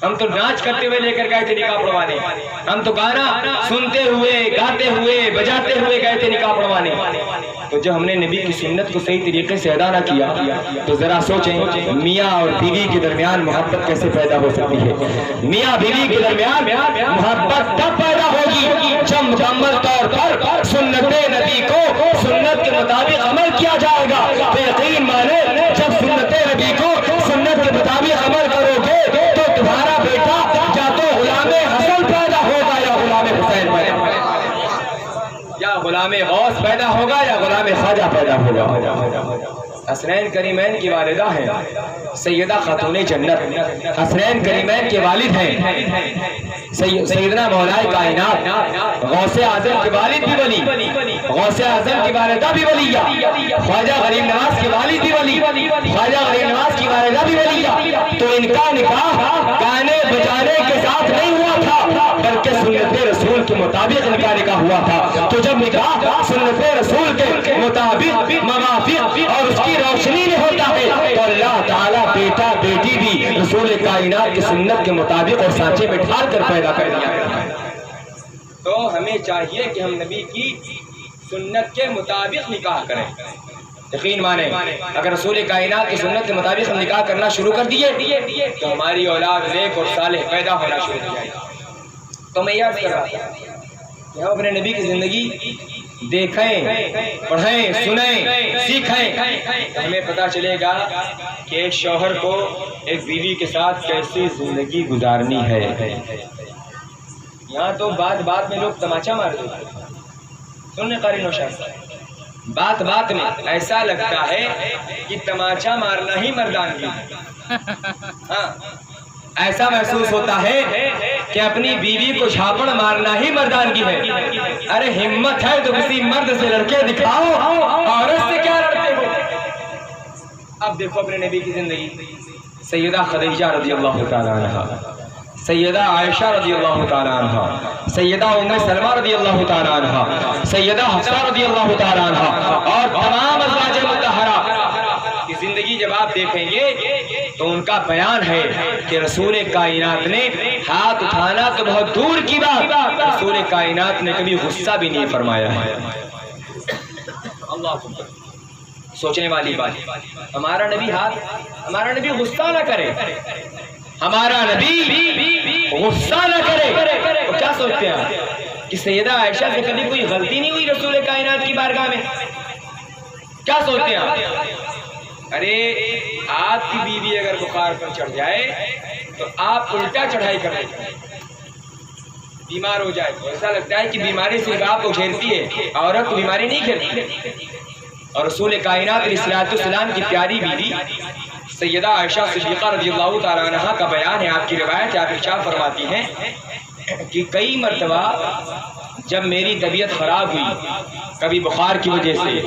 ہم تو ڈانس کرتے ہوئے لے کر گئے تھے نکاح پڑھوانے، ہم تو گانا سنتے ہوئے گاتے ہوئے بجاتے ہوئے گئے تھے نکاح پڑھوانے۔ تو جب ہم نے نبی کی سنت کو صحیح طریقے سے ادا نہ کیا تو ذرا سوچیں میاں اور بیوی کے درمیان محبت کیسے پیدا ہو سکتی ہے؟ میاں بیوی کے درمیان محبت تب پیدا ہوگی جب مکمل طور پر سنت نبی کو سنت کے مطابق عمل کیا جائے گا۔ یقین مانے جب سنت نبی کو سنت کے مطابق عمل کرو گے تو تمہارا بیٹا یا تو غلام حسن پیدا ہوگا یا غلام حسین پیدا ہوگا، یا غلام غوث پیدا ہوگا یا غلام خواجہ پیدا ہوگا۔ حسنین کریمین کی والدہ ہیں سیدہ خاتون جنت، حسنین کریمین کے والد ہیں سیدنا مولا کائنات، غوث اعظم کے والد بھی ولی، غوث اعظم کی والدہ بھی ولیہ، خواجہ غریب نواز کے والد بھی ولی، خواجہ غریب نواز کی والدہ بھی ولیہ۔ تو ان کا نکاح گانے بجانے کے ساتھ نہیں ہوا تھا بلکہ سنت رسول کے مطابق ان کا نکاح ہوا تھا۔ تو جب نکاح سنت رسول کے مطابق موافق اور اس کی روشنی میں ہوتا ہے تو اللہ تعالیٰ بیٹا بیٹی بھی رسول کائنات کی سنت کے مطابق اور سانچے میں ڈھال کر پیدا کر دیا کرتا ہے۔ تو ہمیں چاہیے کہ ہم نبی کی سنت کے مطابق نکاح کریں۔ یقین مانیں اگر رسول کائنات کی سنت کے مطابق ہم نکاح کرنا شروع کر دیے تو ہماری اولاد نیک اور صالح پیدا ہونا شروع ہو جائے گا۔ تو میں یاد کر رہا ہوں کہ ہم اپنے نبی کی زندگی دیکھیں، پڑھیں، سنیں، سیکھیں، ہمیں پتہ چلے گا کہ ایک شوہر کو ایک بیوی کے ساتھ کیسی زندگی گزارنی ہے۔ یہاں تو بات میں لوگ تماچا مار دیتے ہیں، سننے قاری نوشاد، بات میں ایسا لگتا ہے کہ تماچا مارنا ہی مردانگی ہے۔ ہاں، ایسا محسوس ہوتا ہے کہ اپنی بیوی کو جھاپڑ مارنا ہی مردانگی ہے۔ ارے ہمت ہے تو کسی مرد سے لڑکے دکھاؤ، عورت سے کیا لڑتے ہو؟ اب دیکھو اپنے نبی کی زندگی، سیدہ خدیجہ رضی اللہ تعالیٰ عنہا، سیدہ عائشہ رضی اللہ تعالیٰ عنہا، سیدہ ام سلمہ رضی اللہ تعالیٰ عنہا، سیدہ حفصہ رضی اللہ تعالیٰ عنہا اور تمام ازواج مطہرہ کی زندگی جب آپ دیکھیں گے تو ان کا بیان ہے کہ رسول کائنات نے ہاتھ اٹھانا تو بہت دور کی بات، رسول کائنات نے کبھی غصہ بھی نہیں فرمایا ہے۔ اللہ سوچنے والی بات، ہمارا نبی غصہ نہ کرے، ہمارا نبی غصہ نہ کرے تو کیا سوچتے ہیں کہ سیدہ عائشہ سے کبھی کوئی غلطی نہیں ہوئی رسول کائنات کی بارگاہ میں؟ کیا سوچتے ہیں؟ ارے آپ کی بیوی اگر بخار پر چڑھ جائے تو آپ الٹا چڑھائی کر دیتے ہیں، بیمار ہو جائے تو ایسا لگتا ہے کہ بیماری صرف آپ کو گھیرتی ہے، عورت کو بیماری نہیں گھیرتی۔ اور رسول کائنات علیہ السلام کی پیاری بیوی سیدہ عائشہ صدیقہ رضی اللہ تعالیٰ عنہ کا بیان ہے، آپ کی روایت ہے، آپ ارشاد فرماتی ہیں کہ کئی مرتبہ جب میری طبیعت خراب ہوئی، کبھی بخار کی وجہ سے،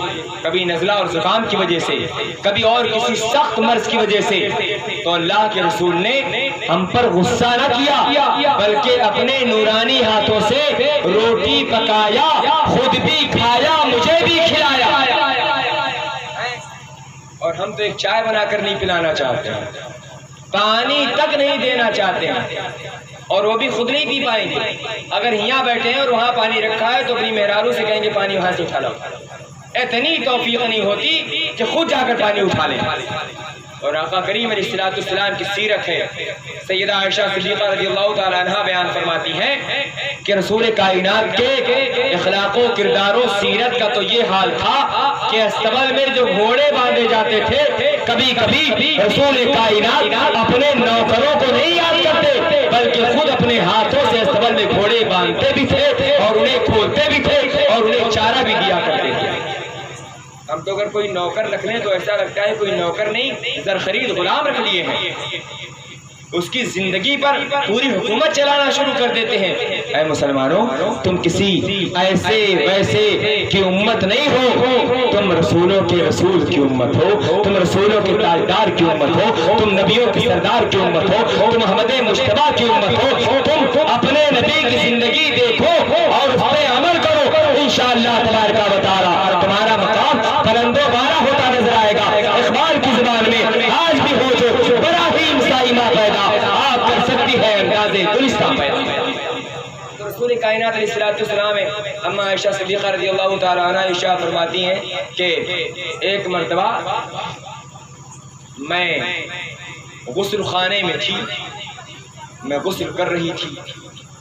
کبھی نزلہ اور زکام کی وجہ سے، کبھی اور کسی سخت مرض کی وجہ سے، تو اللہ کے رسول نے ہم پر غصہ نہ کیا بلکہ اپنے نورانی ہاتھوں سے روٹی پکایا، خود بھی کھایا، مجھے بھی کھلایا۔ اور ہم تو ایک چائے بنا کر نہیں پلانا چاہتے ہیں، پانی تک نہیں دینا چاہتے ہیں، اور وہ بھی خود نہیں پی پائیں گے۔ اگر یہاں بیٹھے ہیں اور وہاں پانی رکھا ہے تو اپنی مہرارو سے کہیں گے پانی وہاں سے اٹھا لاؤ، اتنی توفیق نہیں ہوتی کہ خود جا کر پانی اٹھا لیں۔ اور آقا کریم علیہ الصلوۃ والسلام کی سیرت ہے، سیدہ عائشہ صدیقہ رضی اللہ تعالی عنہا بیان فرماتی ہیں کہ رسول کائنات کے اخلاق و کردار و سیرت کا تو یہ حال تھا کہ استبل میں جو گھوڑے باندھے جاتے تھے، کبھی کبھی رسول کائنات اپنے نوکروں کو نہیں یاد کرتے بلکہ خود اپنے ہاتھوں سے استبل میں گھوڑے باندھتے بھی تھے اور انہیں کھولتے بھی تھے اور انہیں چارہ بھی دیا کرتے تھے۔ ہم تو اگر کوئی نوکر رکھ لیں تو ایسا لگتا ہے کوئی نوکر نہیں، زرخرید غلام رکھ لیے ہیں، اس کی زندگی پر پوری حکومت چلانا شروع کر دیتے ہیں۔ اے مسلمانوں، تم کسی ایسے ویسے کی امت نہیں ہو، تم رسولوں کے رسول کی امت ہو، تم رسولوں کے تاجدار کی امت ہو، تم نبیوں کے سردار کی امت ہو، تم محمد مصطفیٰ کی امت ہو۔ تم اپنے نبی کی زندگی دیکھو اور اس پہ عمل کرو، انشاءاللہ تبارک و تعالی تمہارا مقام بلندو بالا ہوتا نظر آئے گا۔ اقبال کی زبان میں آج بھی ہو جو براہیم سائمہ پیدا، آپ کر سکتی ہے انداز گلستان پیدا۔ تو رسول کائنات علیہ السلام اما عائشہ صدیقہ رضی اللہ تعالی عنہ ارشاد فرماتی ہیں کہ ایک مرتبہ میں غسل خانے میں تھی، میں غسل کر رہی تھی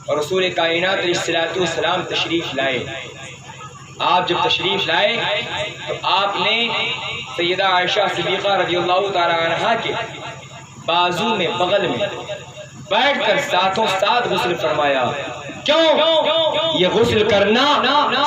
اور رسول کائنات علیہ السلام تشریف لائے۔ آپ جب تشریف لائے تو آپ نے سیدہ عائشہ صدیقہ رضی اللہ تعالی عنہ کے بازو میں، بغل میں بیٹھ کر ساتھوں ساتھ غسل فرمایا۔ کیوں؟ یہ غسل کرنا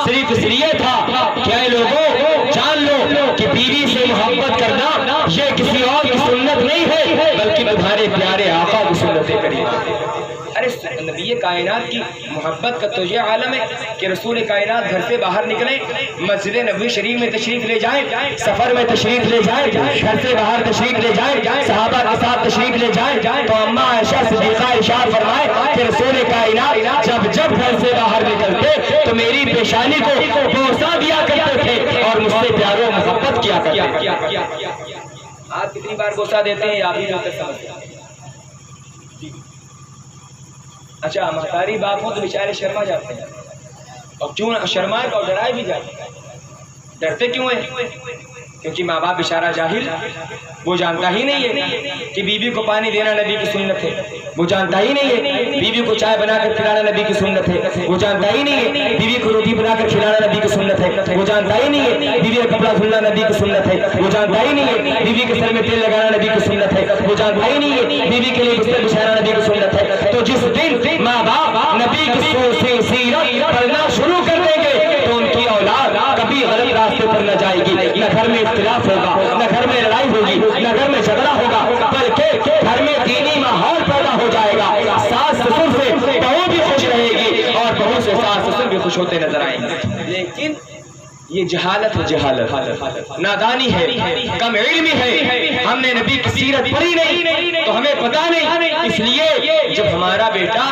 صرف اس لیے تھا کہ اے لوگوں جان لو کہ بیوی سے محبت کرنا یہ کسی اور کی سنت نہیں ہے بلکہ تمہارے پیارے آقا کی سنت کریمہ۔ ارے نبی کائنات کی محبت کا تو یہ عالم ہے کہ رسول کائنات گھر سے باہر نکلیں، مسجد نبوی شریف میں تشریف لے جائیں، سفر میں تشریف لے جائیں، گھر سے باہر تشریف لے جائیں، صحابہ کے ساتھ تشریف لے جائیں، تو اما عائشہ صدیقہ ارشاد فرمائے کہ رسول کائنات جب گھر سے باہر نکلتے تو میری پیشانی کو بوسہ دیا کرتے تھے اور مجھ سے پیار و محبت کیا کرتے تھے۔ آپ کتنی بار بوسہ دیتے ہیں آپ ہی بہتر سمجھتے ہیں۔ اچھا محتاری باپ ہوں تو بیچارے شرما جاتے ہیں، اور کیوں شرمائے تو ڈرائے بھی جاتے ہیں۔ ڈرتے کیوں ہیں؟ کیونکہ ماں باپ بیچارہ جاہل، وہ جانتا ہی نہیں ہے کہ بیوی کو پانی دینا نبی کی سنت ہے، وہ جانتا ہی نہیں ہے بیوی کو چائے بنا کر کھلانا نبی کی سنت ہے، وہ جانتا ہی نہیں ہے بیوی کو روٹی بنا کر کھلانا نبی کی سنت ہے، وہ جانتا ہی نہیں ہے بیوی کا کپڑا دھلنا نبی کی سنت ہے، وہ جانتا ہی نہیں ہے بیوی کے سر میں تیل لگانا نبی کی سنت ہے، وہ جانتا ہی نہیں ہے بیوی کے لیے بستر بچھانا نبی کی سنت ہے۔ تو جس دن ماں باپ نبی کی سیرت پڑھنا شروع کر دیں گے تو ان کی اولاد کبھی غلط راستے پر نہ جائے گی، نہ گھر میں اختلاف ہوگا، نہ گھر میں لڑائی ہوگی، نہ گھر میں جھگڑا ہوگا، بلکہ گھر میں دینی ماحول پیدا ہو جائے گا۔ ساس سسر سے بہو بھی خوش رہے گی اور بہو سے ساس سسر بھی خوش ہوتے نظر آئیں گے۔ لیکن یہ جہالت ہے، جہالت نادانی ہے، کم علمی ہے، ہم نے نبی کی سیرت پڑھی نہیں تو ہمیں پتہ نہیں۔ اس لیے جب ہمارا بیٹا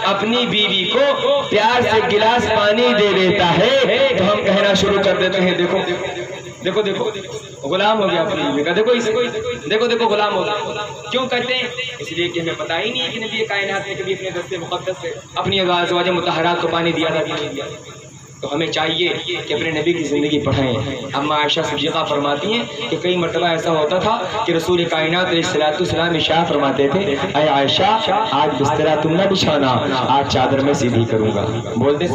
اپنی بیوی کو پیار سے گلاس پانی دے دیتا ہے تو ہم کہنا شروع کر دیتے ہیں دیکھو دیکھو دیکھو غلام ہو گیا اپنی بیوی کا، دیکھو دیکھو غلام ہو گیا۔ کیوں کہتے ہیں؟ اس لیے کہ ہمیں پتہ ہی نہیں ہے کہ نبی کائنات نے کبھی اپنے دست مقدس سے اپنی ازواج مطہرات کو پانی دیا تھا کہ نہیں دیا۔ تو ہمیں چاہیے کہ اپنے نبی کی زندگی پڑھیں۔ اما عائشہ صدیقہ فرماتی ہیں کہ کئی مرتبہ ایسا ہوتا تھا کہ رسول کائنات علیہ السلام ارشاد فرماتے تھے اے عائشہ آج بسترا تم نہ بچھانا، آج چادر میں سیدھی کروں گا۔ بولتے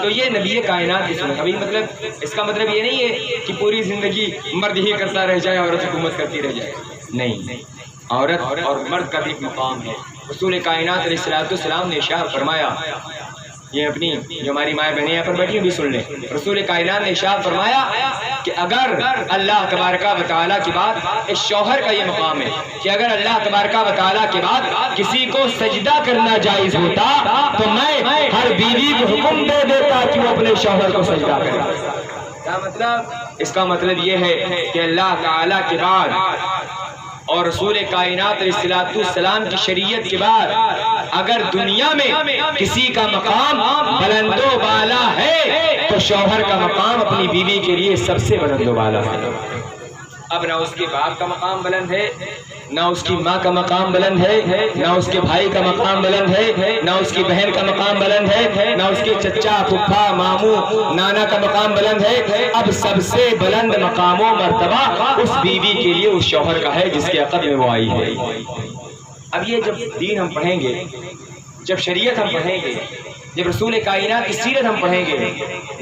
تو یہ نبی کائنات کی سنت۔ ابھی مطلب اس کا مطلب یہ نہیں ہے کہ پوری زندگی مرد ہی کرتا رہ جائے، عورت حکومت کرتی رہ جائے، نہیں، عورت اور مرد کا بھی مقام ہے۔ رسول کائنات علیہ السلام نے ارشاد فرمایا یہ اپنی جو ہماری مائیں بہنیں یہاں پر بیٹھی بھی سن لیں. رسول کائنات نے ارشاد فرمایا کہ اگر اللہ تبارک و تعالیٰ کی بات، اس شوہر کا یہ مقام ہے کہ اگر اللہ تبارک و تعالیٰ کی بات کسی کو سجدہ کرنا جائز ہوتا تو میں ہر بیوی کو حکم دے دیتا کہ وہ اپنے شوہر کو سجدہ کرے. کیا مطلب؟ اس کا مطلب یہ ہے کہ اللہ تعالیٰ کے بعد اور رسول کائنات علیہ السلام کی شریعت کے بعد اگر دنیا میں کسی کا مقام بلند و بالا ہے تو شوہر کا مقام اپنی بیوی کے لیے سب سے بلند و بالا ہے. اب نہ اس کے باپ کا مقام بلند ہے، نہ اس کی ماں کا مقام بلند ہے، نہ اس کے بھائی کا مقام بلند ہے، نہ اس کی بہن کا مقام بلند ہے، نہ اس کے چچا پھپھا ماموں نانا کا مقام بلند ہے. اب سب سے بلند مقام و مرتبہ اس بیوی کے لیے اس شوہر کا ہے جس کے عقد میں وہ آئی ہے. اب یہ جب دین ہم پڑھیں گے، جب شریعت ہم پڑھیں گے، جب رسول کائنات کی سیرت ہم پڑھیں گے،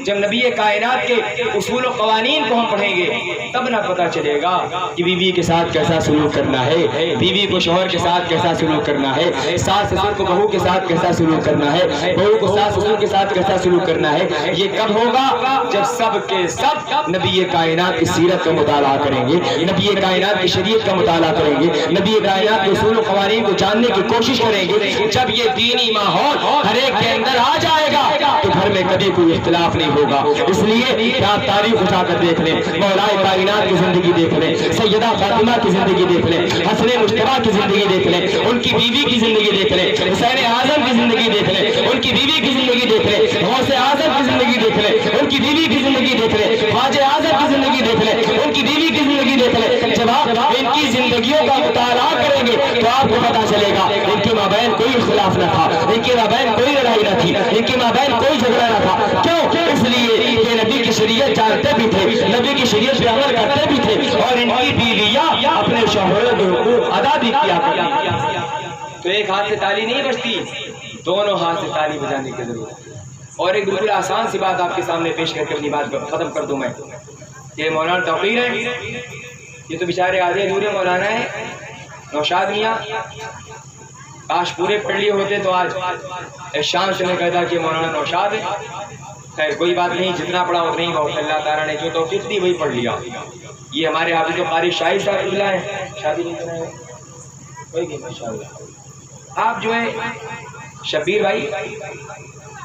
جب نبی کائنات کے اصول و قوانین کو ہم پڑھیں گے، تب نہ پتہ چلے گا کہ بیوی کے ساتھ کیسا سلوک کرنا ہے، بیوی کو شوہر کے ساتھ کیسا سلوک کرنا ہے، ساس سسر کو بہو کے ساتھ کیسا سلوک کرنا ہے، بہو کو ساس سسر کے ساتھ کیسا سلوک کرنا ہے. یہ کب ہوگا؟ جب سب کے سب نبی کائنات کی سیرت کا مطالعہ کریں گے، نبی کائنات کی شریعت کا مطالعہ کریں گے، نبی کائنات کے اصول و قوانین کو جاننے کی کوشش کریں گے. جب یہ دینی ماحول ہر ایک کے اندر آ جائے گا تو گھر میں کبھی کوئی اختلاف نہیں ہوگا. اس لیے کہ آپ تاریخ اٹھا کر دیکھ لیں، مولا کائنات کی زندگی دیکھ لیں، سیدہ فاطمہ کی زندگی دیکھ لیں، حسن مجتبیٰ کی زندگی دیکھ لیں، ان کی بیوی کی زندگی دیکھ لیں، حسین اعظم کی زندگی دیکھ لیں، ان کی بیوی کی زندگی دیکھ لیں، غوث اعظم کی زندگی دیکھ لیں، ان کی بیوی کی زندگی دیکھ لیں، خواجہ اعظم کی زندگی دیکھ لیں، ان کی بیوی کی زندگی دیکھ لیں. جب آپ ان کی زندگیوں کا مطالعہ کریں گے تو آپ کو پتا چلے گا ان کے مابین کوئی اختلاف نہ تھا، ان کے مابین کوئی لڑائی نہ تھی، ان کے مابین کوئی جھگڑا نہ تھا. کیوں؟ اس لیے کہ نبی کی شریعت جانتے بھی تھے، نبی کی شریعت پہ عمل کرتے بھی تھے، اور ان کی بیویاں اپنے شوہروں کے حقوق ادا بھی کیا کرتی. تو ایک ہاتھ سے تالی نہیں بجتی، دونوں ہاتھ سے تالی بجانے کی ضرورت ہے. اور ایک بالکل آسان سی بات آپ کے سامنے پیش کر کے اپنی بات ختم کر دوں میں. یہ مولانا توقیر ہے، یہ تو بیچارے آدھے ادھورے مولانا ہیں. نوشاد میاں کاش پورے پڑھ لیے ہوتے تو آج شان سے میں کہتا کہ مولانا نوشاد ہے. خیر کوئی بات نہیں، جتنا پڑھا اتنا ہی بہت. اللہ تعالیٰ نے جو توفیق دی وہی پڑھ لیا. یہ ہمارے حافظ و قاری شاہی صاحب اللہ ہے، شادی نہیں کرائے کوئی نہیں ماشاءاللہ. آپ جو ہے شبیر بھائی،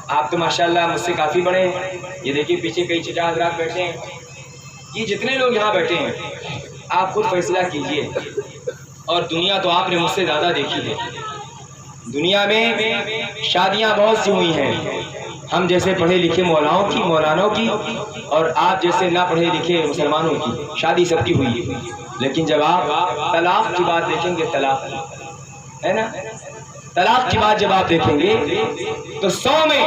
آپ تو ماشاءاللہ مجھ سے کافی بڑے ہیں. یہ دیکھیے پیچھے کئی چچا حضرات بیٹھے ہیں. یہ جتنے لوگ یہاں بیٹھے ہیں آپ خود فیصلہ کیجئے. اور دنیا تو آپ نے مجھ سے زیادہ دیکھی ہے. دنیا میں شادیاں بہت سی ہوئی ہیں، ہم جیسے پڑھے لکھے مولانوں کی اور آپ جیسے نہ پڑھے لکھے مسلمانوں کی شادی سب کی ہوئی ہے. لیکن جب آپ طلاق کی بات دیکھیں گے، طلاق ہے نا، طلاق کی بات جب آپ دیکھیں گے تو 100 میں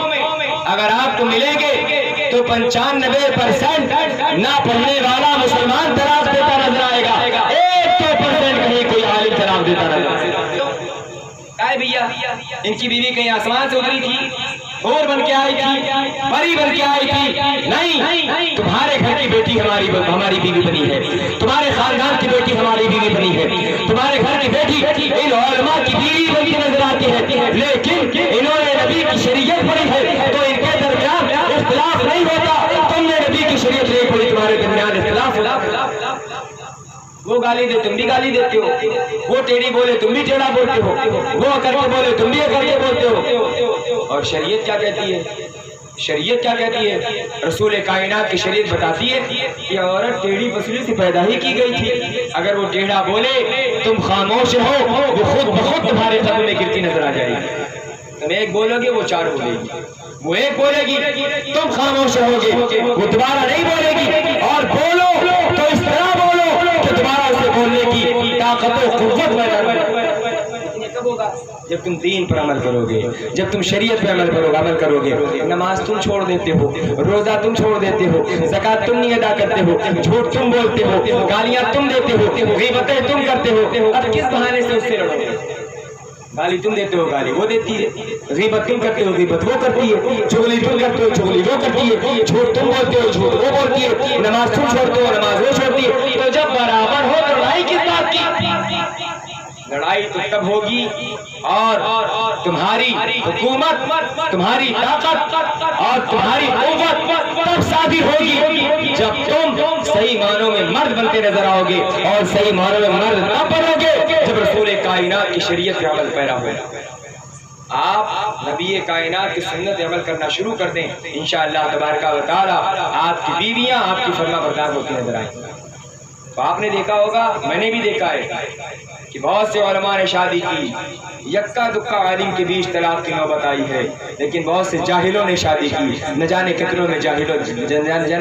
اگر آپ کو ملیں گے تو 95% نہ پڑھنے والا مسلمان طلاق دیتا نظر آئے گا. 1% کہیں کوئی عالم طلاق دیتا نظر آئے گا. بھیا ان کی بیوی کہیں آسمان سے اتری تھی، اور بن کے آئی تھی، پری بن کے آئی تھی؟ نہیں، تمہارے گھر کی بیٹی ہماری بیوی بنی ہے، تمہارے خاندان کی بیٹی ہماری بیوی بنی ہے، تمہارے گھر کی بیٹی ان علماء کی بیوی بن کے نظر آتی ہے. لیکن انہوں نے نبی کی شریعت پڑھی ہے تو ان کے درمیان اختلاف نہیں ہوتا. تم نے نبی کی شریعت نہیں پڑھی، تمہارے درمیان اختلاف ہوتا. وہ گالی دے تم بھی گالی دیتے ہو، وہ ٹیڑھی بولے تم بھی ٹیڑھا بولتے ہو، وہ اکڑ کے بولے تم بھی اکڑ کے بولتے ہو. اور شریعت کیا کہتی ہے؟ شریعت کیا کہتی ہے؟ رسول کائنات کی شریعت بتاتی ہے کہ عورت ٹیڑھی پسلی سے پیدا ہی کی گئی تھی. اگر وہ ٹیڑھا بولے تم خاموش ہو، وہ خود بخود تمہارے قدم میں گرتی نظر آ جائے گی. تم ایک بولو گے وہ 4 بولے گی، وہ ایک بولے گی تم خاموش رہو گے، وہ دوبارہ نہیں بولے گی. اور بولو تو اس طرح بولو کہ دوبارہ اسے بولنے کی طاقت و قوت پیدا ہو. کب ہوگا؟ جب تم دین پر عمل کرو گے، جب تم شریعت پہ عمل کرو گے. نماز تم چھوڑ دیتے ہو، روزہ تم چھوڑ دیتے ہو، زکات تم نہیں ادا کرتے ہو، جھوٹ تم بولتے ہو، گالیاں تم دیتے ہو، غیبتیں تم کرتے ہو. اب کس بہانے سے اس سے لڑو گے؟ گالی تم دیتے ہو، گالی وہ دیتی ہے، غیبت تم کرتے ہو، غیبت وہ کرتی ہے، چغلی تم کرتے ہو، چغلی وہ کرتی ہے، جھوٹ تم بولتے ہو، جھوٹ وہ بولتی ہے، نماز تم چھوڑتے ہو، نماز وہ چھوڑتی ہے. تو جب برابر ہو تو لڑائی کس بات کی؟ لڑائی تو تب ہوگی اور تمہاری حکومت، تمہاری طاقت اور تمہاری قوت تب ثابت ہوگی جب تم صحیح معنوں میں مرد بنتے نظر آؤ گے، اور صحیح معنوں میں مرد تب بنو گے جب رسول کائنات کی شریعت پہ عمل پیرا ہوگا۔ آپ نبی کائنات کی سنت عمل کرنا شروع کر دیں، انشاءاللہ تبارک و تعالی آپ کی بیویاں آپ کی فرما بردار ہوتی نظر آئیں۔ تو آپ نے دیکھا ہوگا، میں نے بھی دیکھا ہے کہ بہت سے علماء نے شادی کی، یکا دکا عالم کے بیچ طلاق کی نوبت آئی ہے، لیکن بہت سے جاہلوں نے شادی کی، نہ جانے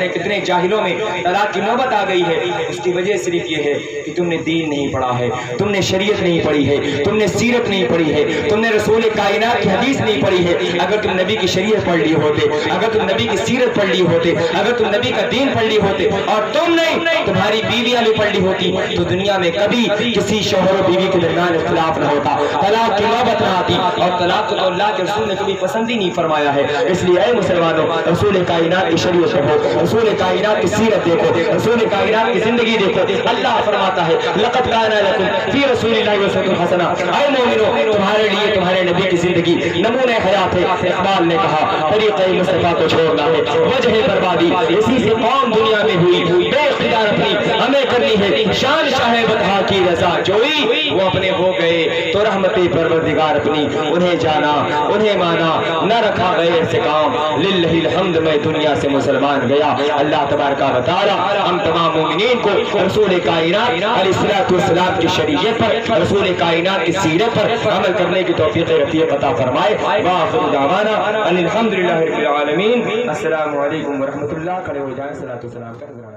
کتنے جاہلوں میں طلاق کی نوبت آ گئی ہے۔ اس کی وجہ صرف یہ ہے کہ تم نے دین نہیں پڑھا ہے، تم نے شریعت نہیں پڑھی ہے، تم نے سیرت نہیں پڑھی ہے، تم نے رسول کائنات کی حدیث نہیں پڑھی ہے۔ اگر تم نبی کی شریعت پڑھ لی ہوتے، اگر تم نبی کی سیرت پڑھ لی ہوتے، اگر تم نبی کا دین پڑھ لی ہوتے، اور تم نہیں تمہاری بیویاں بھی پڑھ لی ہوتی، تو دنیا میں کبھی کسی شوہر و بیوی کے درمیان اختلاف نہ ہوتا، طلاق کی نوبت نہ آتی، اور طلاق کو تو اللہ کے رسول نے کبھی پسند ہی نہیں فرمایا ہے۔ اس لیے اے مسلمانوں، رسول کائنات کی شریعت دیکھو، رسول کائنات کی سیرت دیکھو، رسول کائنات کی زندگی دیکھو۔ اللہ فرماتا ہے لقد کان لکم فی رسول اللہ اسوۃ حسنہ، اے مومنو تمہارے لیے تمہارے نبی کی زندگی نمونہ حیات ہے۔ اقبال نے کہا طریقہ مصطفیٰ کو چھوڑنا ہے وجہ بربادی، اسی سے قوم دنیا میں ہوئی بے اختیار، اپنی ہمیں کرنی ہے شان شاہ بتہا کی رضا جوئی، وہ اپنے ہو گئے تو رحمت پروردگار اپنی، انہیں جانا انہیں مانا نہ رکھا غیر سے کام، للہ الحمد میں دنیا سے مسلمان گیا۔ اللہ تبارک و تعالی ہم تمام مومنین کو رسول کائنات علیہ الصلوۃ والسلام کی شریعت پر، رسول کائنات کی سیرت پر عمل کرنے کی توفیق رفیق عطا فرمائے۔ وآخر دعوانا ان الحمد للہ رب العالمین۔ السلام علیکم ورحمۃ اللہ۔ کھڑے ہو جائیں، صلاۃ و سلام کر